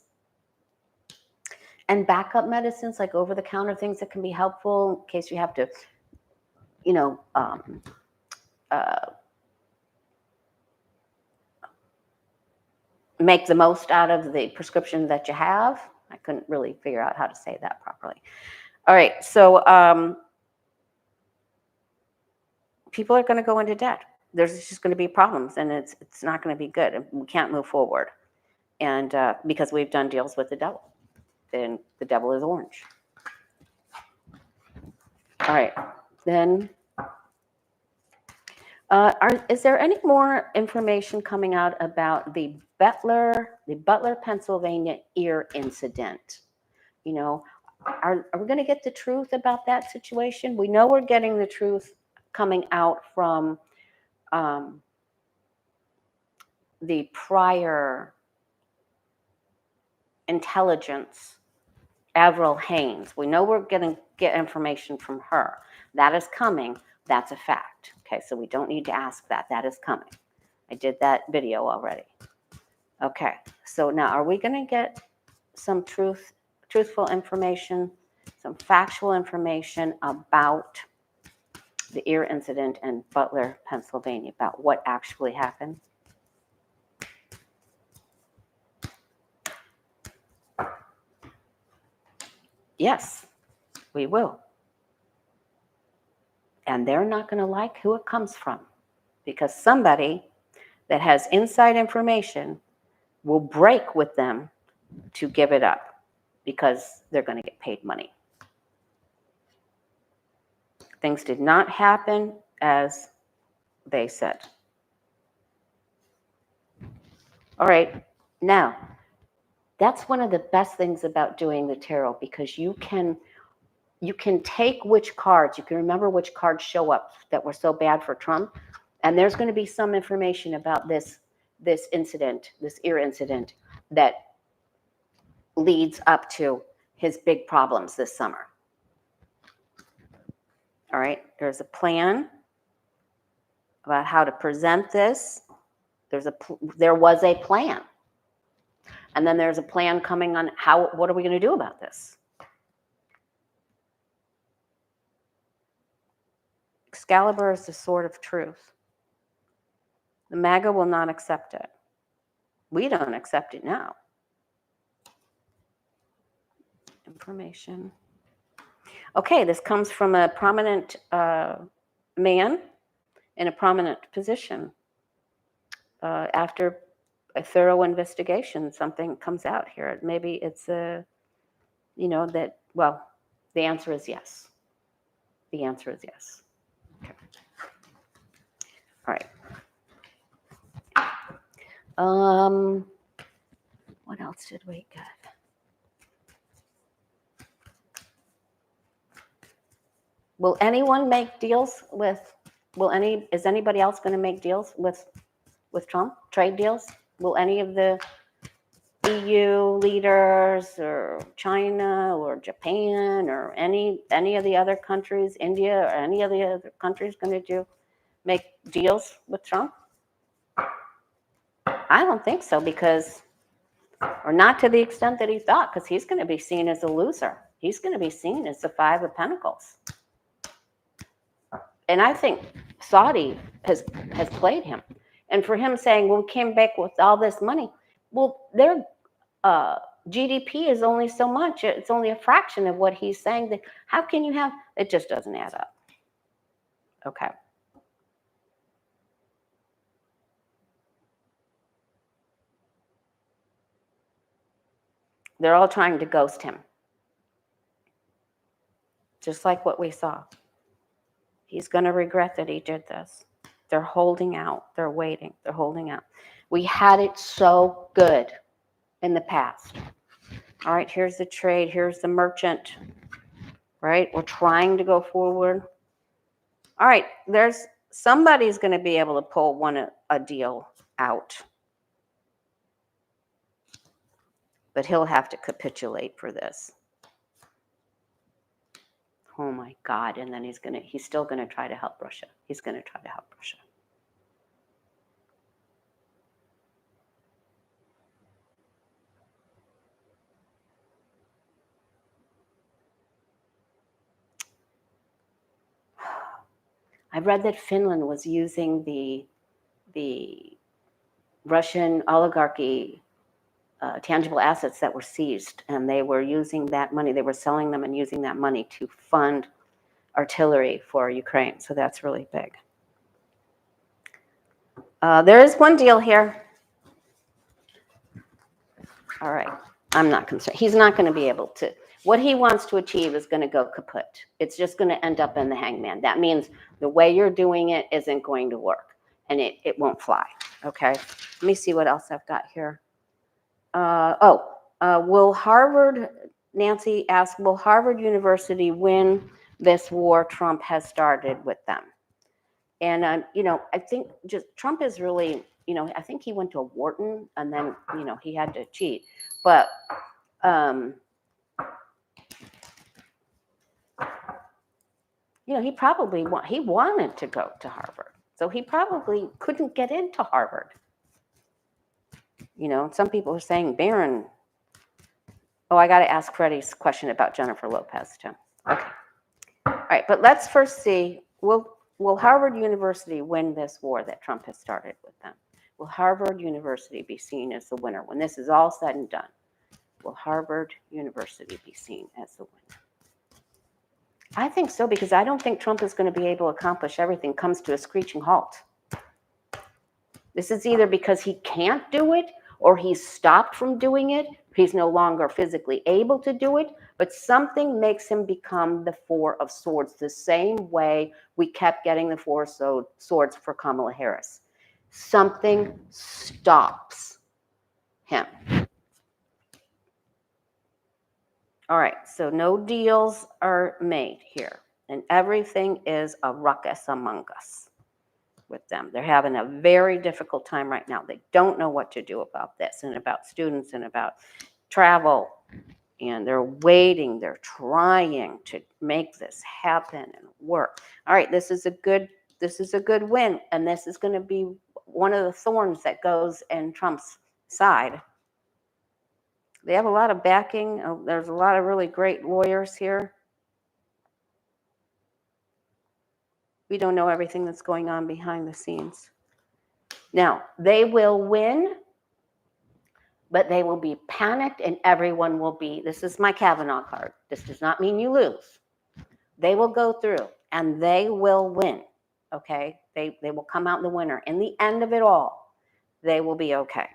and backup medicines, like over-the-counter things that can be helpful in case you have to, make the most out of the prescription that you have. I couldn't really figure out how to say that properly. All right, so people are going to go into debt. There's just going to be problems, and it's not going to be good. We can't move forward, and because we've done deals with the devil, and the devil is orange. All right, then Is there any more information coming out about the Butler, Pennsylvania ear incident? You know, are we going to get the truth about that situation? We know we're getting the truth coming out from the prior intelligence, Avril Haines. We know we're going to get information from her. That is coming. That's a fact. Okay, so we don't need to ask that. That is coming. I did that video already. Okay, so now are we going to get some truthful information, some factual information about the ear incident in Butler, Pennsylvania, about what actually happened? Yes, we will. And they're not going to like who it comes from, because somebody that has inside information will break with them to give it up because they're going to get paid money. Things did not happen as they said. All right, now, that's one of the best things about doing the tarot, because you can take which cards, you can remember which cards show up that were so bad for Trump, and there's going to be some information about this incident, this ear incident, that leads up to his big problems this summer. All right, there's a plan about how to present this. There was a plan. And then there's a plan coming on what are we going to do about this? Excalibur is the sword of truth. The MAGA will not accept it. We don't accept it now. Information. Okay, this comes from a prominent man in a prominent position. After a thorough investigation, something comes out here. Maybe it's the answer is yes. The answer is yes. Okay. All right. What else did we get? Will anyone make deals is anybody else going to make deals with Trump? Trade deals? Will any of the EU leaders or China or Japan or any of the other countries, India or any of the other countries going to make deals with Trump? I don't think so, or not to the extent that he thought, because he's going to be seen as a loser. He's going to be seen as the Five of Pentacles. And I think Saudi has played him. And for him saying, well, we came back with all this money. Well, their GDP is only so much. It's only a fraction of what he's saying. That how can you have, it just doesn't add up. Okay. They're all trying to ghost him. Just like what we saw. He's going to regret that he did this. They're holding out. They're waiting. They're holding out. We had it so good in the past. All right, here's the trade. Here's the merchant. Right? We're trying to go forward. All right, somebody's going to be able to pull a deal out. But he'll have to capitulate for this. Oh my God. And then he's still going to try to help Russia. He's going to try to help Russia. I read that Finland was using the Russian oligarchy tangible assets that were seized, and they were using that money. They were selling them and using that money to fund artillery for Ukraine. So that's really big. There is one deal here. All right. I'm not concerned. He's not going to be able to. what he wants to achieve is going to go kaput. It's just going to end up in the hangman. That means the way you're doing it isn't going to work, and it won't fly. Okay, let me see what else I've got here. Will Harvard, Nancy asked, will Harvard University win this war Trump has started with them? And, I think just Trump is really, I think he went to Wharton and then, he had to cheat. But he probably he wanted to go to Harvard. So he probably couldn't get into Harvard. Some people are saying Barron. Oh, I got to ask Freddie's question about Jennifer Lopez, too. Okay. All right, but let's first see, will Harvard University win this war that Trump has started with them? Will Harvard University be seen as the winner? When this is all said and done, will Harvard University be seen as the winner? I think so, because I don't think Trump is going to be able to accomplish everything comes to a screeching halt. This is either because he can't do it or he's stopped from doing it. He's no longer physically able to do it, but something makes him become the Four of Swords, the same way we kept getting the Four of Swords for Kamala Harris. Something stops him. All right, so no deals are made here, and everything is a ruckus among us with them. They're having a very difficult time right now. They don't know what to do about this and about students and about travel, and they're waiting. They're trying to make this happen and work. All right, this is a good win, and this is going to be one of the thorns that goes in Trump's side. They have a lot of backing. There's a lot of really great lawyers here. We don't know everything that's going on behind the scenes. Now, they will win, but they will be panicked and everyone will be, this is my Kavanaugh card. This does not mean you lose. They will go through and they will win, okay? They will come out the winner. In the end of it all, they will be okay.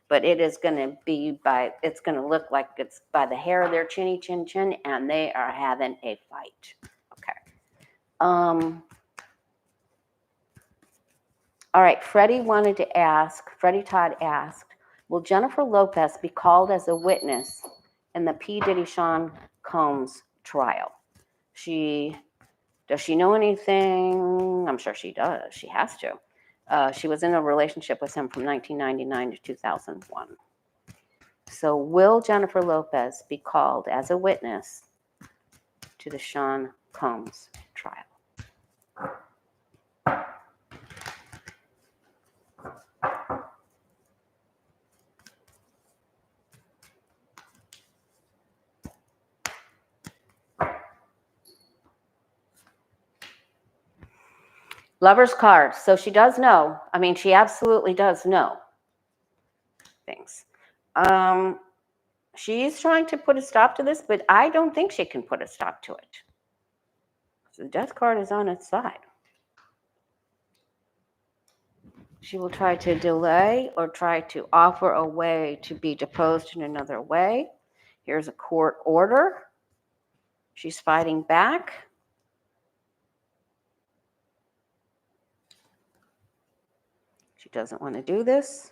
But it is going to be it's going to look like it's by the hair of their chinny chin chin, and they are having a fight. Okay. All right, Freddie Todd asked, will Jennifer Lopez be called as a witness in the P Diddy Sean Combs trial? Does she know anything? I'm sure she does. She has to. She was in a relationship with him from 1999 to 2001. So will Jennifer Lopez be called as a witness to the Sean Combs trial? Lover's card. So she does know. I mean, she absolutely does know things. She's trying to put a stop to this, but I don't think she can put a stop to it. So the death card is on its side. She will try to delay or try to offer a way to be deposed in another way. Here's a court order. She's fighting back. She doesn't want to do this.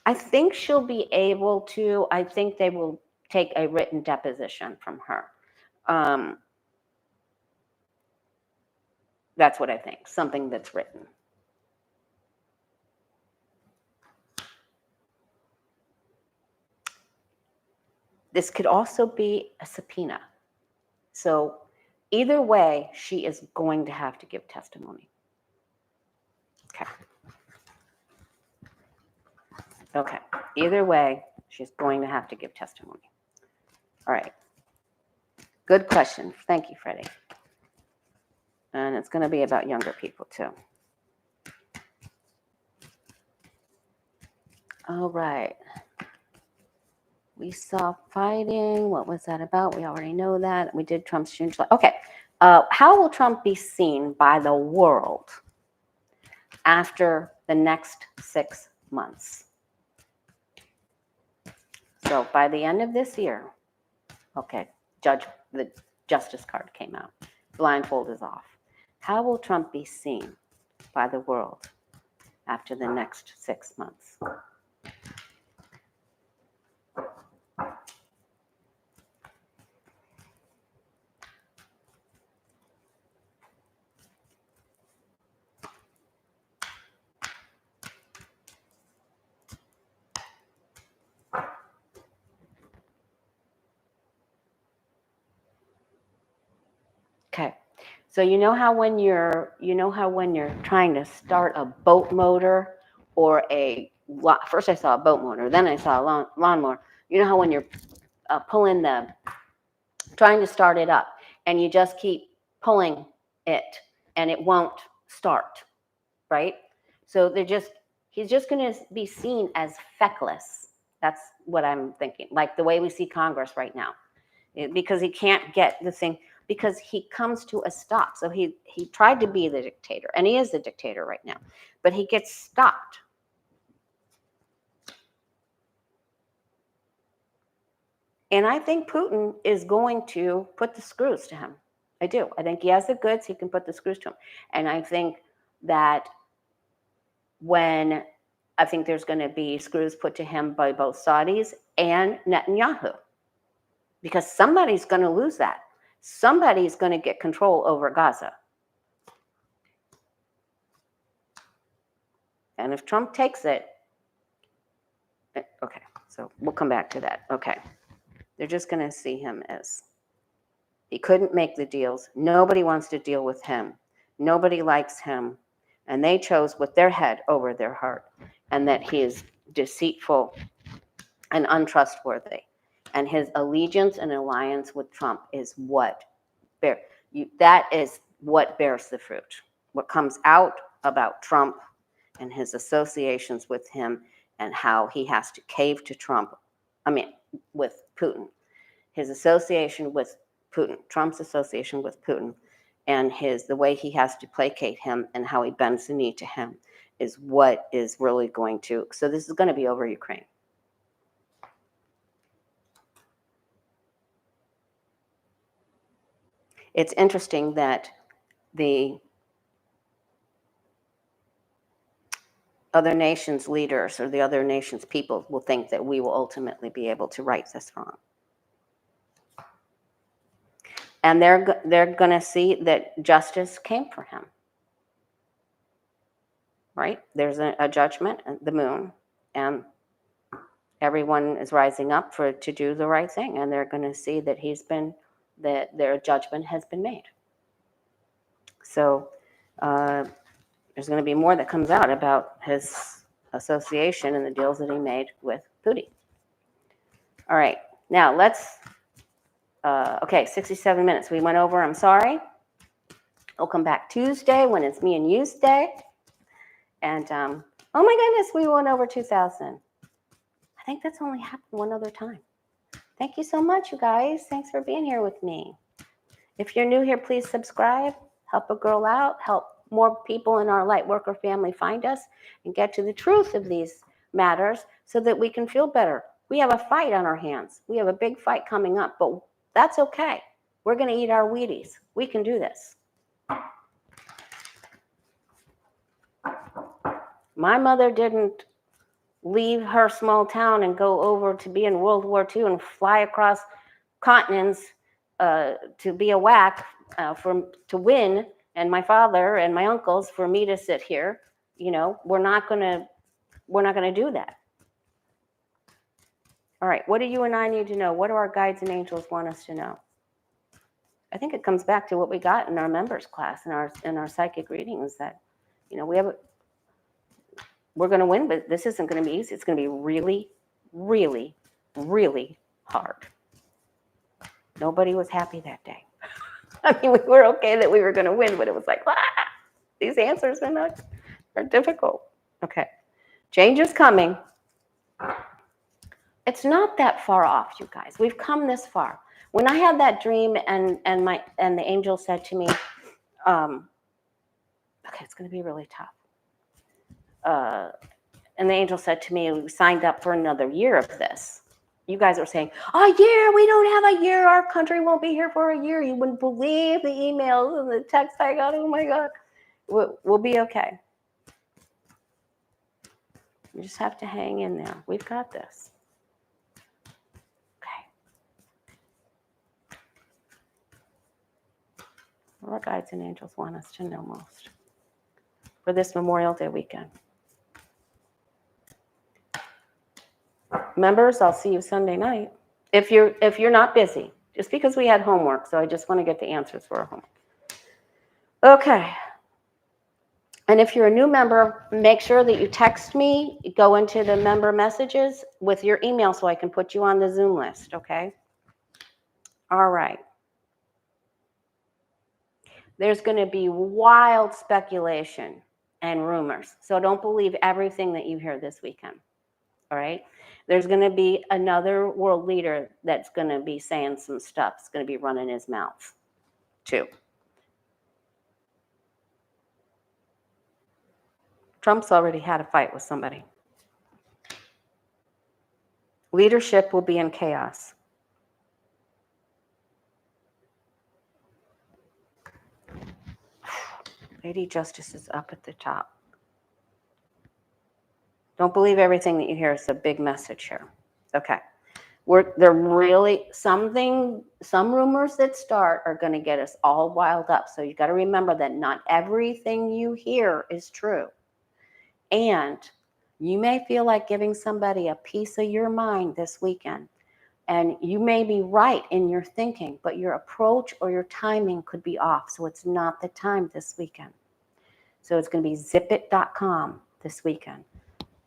I think she'll be able to. I think they will take a written deposition from her. That's what I think, something that's written. This could also be a subpoena. So either way, she is going to have to give testimony. Okay. Either way, she's going to have to give testimony. All right. Good question. Thank you, Freddie. And it's going to be about younger people, too. All right. We saw fighting. What was that about? We already know that. We did Trump's June, July. Okay. How will Trump be seen by the world after the next 6 months? So by the end of this year, Okay, the justice card came out. Blindfold is off. How will Trump be seen by the world after the next 6 months? Okay, so you know how when you're trying to start a boat motor or first I saw a boat motor, then I saw a lawnmower. You know how when you're trying to start it up, and you just keep pulling it, and it won't start, right? So he's just going to be seen as feckless. That's what I'm thinking, like the way we see Congress right now, because he can't get the thing, because he comes to a stop. So he tried to be the dictator, and he is the dictator right now, but he gets stopped. And I think Putin is going to put the screws to him. I do. I think he has the goods. He can put the screws to him. And I think that I think there's going to be screws put to him by both Saudis and Netanyahu, because somebody's going to lose that. Somebody's going to get control over Gaza. And if Trump takes it, okay, so we'll come back to that. Okay. They're just going to see him as he couldn't make the deals. Nobody wants to deal with him. Nobody likes him. And they chose with their head over their heart, and that he is deceitful and untrustworthy. And his allegiance and alliance with Trump is what bears the fruit. What comes out about Trump and his associations with him, and how he has to cave to with Putin. His association with Putin, Trump's association with Putin, and the way he has to placate him and how he bends the knee to him is what is really going to. So this is going to be over Ukraine. It's interesting that the other nations' leaders or the other nations' people will think that we will ultimately be able to right this wrong. And they're going to see that justice came for him. Right? There's a judgment, the moon, and everyone is rising up to do the right thing, and they're going to see that their judgment has been made. So there's going to be more that comes out about his association and the deals that he made with Putin. All right, now let's. 67 minutes. We went over. I'm sorry. We'll come back Tuesday when it's me and you's day. And oh my goodness, we went over 2,000. I think that's only happened one other time. Thank you so much, you guys. Thanks for being here with me. If you're new here, please subscribe. Help a girl out. Help more people in our light worker family find us and get to the truth of these matters so that we can feel better. We have a fight on our hands. We have a big fight coming up, but that's okay. We're going to eat our Wheaties. We can do this. My mother didn't leave her small town and go over to be in World War II and fly across continents to be a whack to win, and my father and my uncles for me to sit here. We're not gonna do that. All right, what do you and I need to know? What do our guides and angels want us to know? I think it comes back to what we got in our members class in our psychic readings, that we're going to win, but this isn't going to be easy. It's going to be really, really, really hard. Nobody was happy that day. I mean, we were okay that we were going to win, but it was like, these answers are difficult. Okay, change is coming. It's not that far off, you guys. We've come this far. When I had that dream and the angel said to me, okay, it's going to be really tough. And the angel said to me, we signed up for another year of this. you guys are saying, a year, we don't have a year. Our country won't be here for a year. You wouldn't believe the emails and the texts I got. Oh my God. We'll be okay. You just have to hang in there. We've got this. Okay. What our guides and angels want us to know most for this Memorial Day weekend. Members, I'll see you Sunday night. If you're not busy, just because we had homework, so I just want to get the answers for our homework. Okay. And if you're a new member, make sure that you text me, go into the member messages with your email so I can put you on the Zoom list, okay? All right. There's going to be wild speculation and rumors, so don't believe everything that you hear this weekend, all right? There's going to be another world leader that's going to be saying some stuff. It's going to be running his mouth, too. Trump's already had a fight with somebody. Leadership will be in chaos. Lady Justice is up at the top. Don't believe everything that you hear. It's a big message here. Okay. They're really, some rumors that start are going to get us all wild up. So you got to remember that not everything you hear is true. And you may feel like giving somebody a piece of your mind this weekend. And you may be right in your thinking, but your approach or your timing could be off. So it's not the time this weekend. So it's going to be zipit.com this weekend,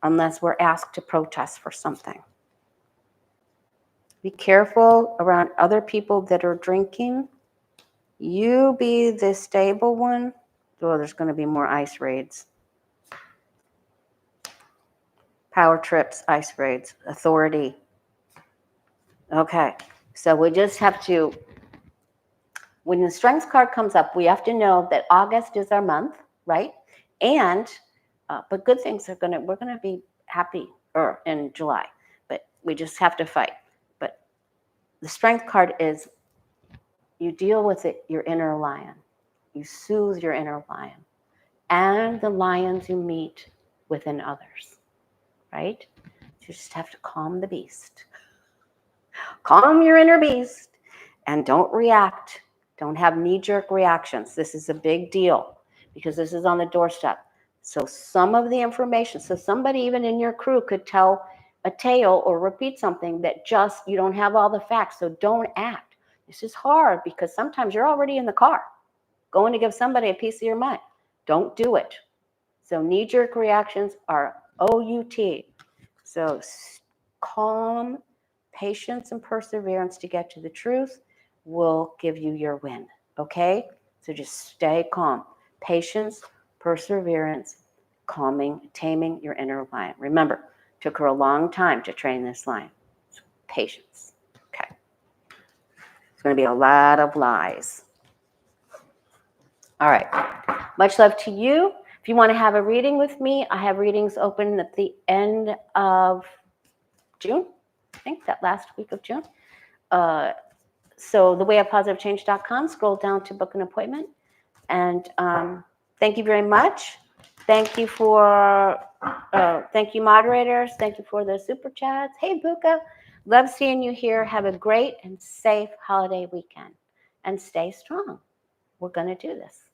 unless we're asked to protest for something. Be careful around other people that are drinking. You be the stable one. Oh, there's going to be more ICE raids. Power trips, ICE raids, authority. Okay, so we just have to, when the strengths card comes up, we have to know that August is our month, right? And, but good things we're going to be happy in July, but we just have to fight. But the strength card is you deal with it, your inner lion. You soothe your inner lion and the lions you meet within others, right? You just have to calm the beast. Calm your inner beast and don't react. Don't have knee-jerk reactions. This is a big deal because this is on the doorstep. So some of the information, so somebody even in your crew could tell a tale or repeat something that just, you don't have all the facts, so don't act. This is hard because sometimes you're already in the car going to give somebody a piece of your mind. Don't do it. So knee-jerk reactions are OUT. So calm, patience, and perseverance to get to the truth will give you your win, okay? So just stay calm. Patience, perseverance, calming, taming your inner lion. Remember, it took her a long time to train this lion. So patience, okay? It's going to be a lot of lies. All right. Much love to you. If you want to have a reading with me, I have readings open at the end of June. I think that last week of June. So thewayofpositivechange.com, scroll down to book an appointment. And thank you very much. Thank you thank you moderators. Thank you for the super chats. Hey, Buka, love seeing you here. Have a great and safe holiday weekend and stay strong. We're going to do this.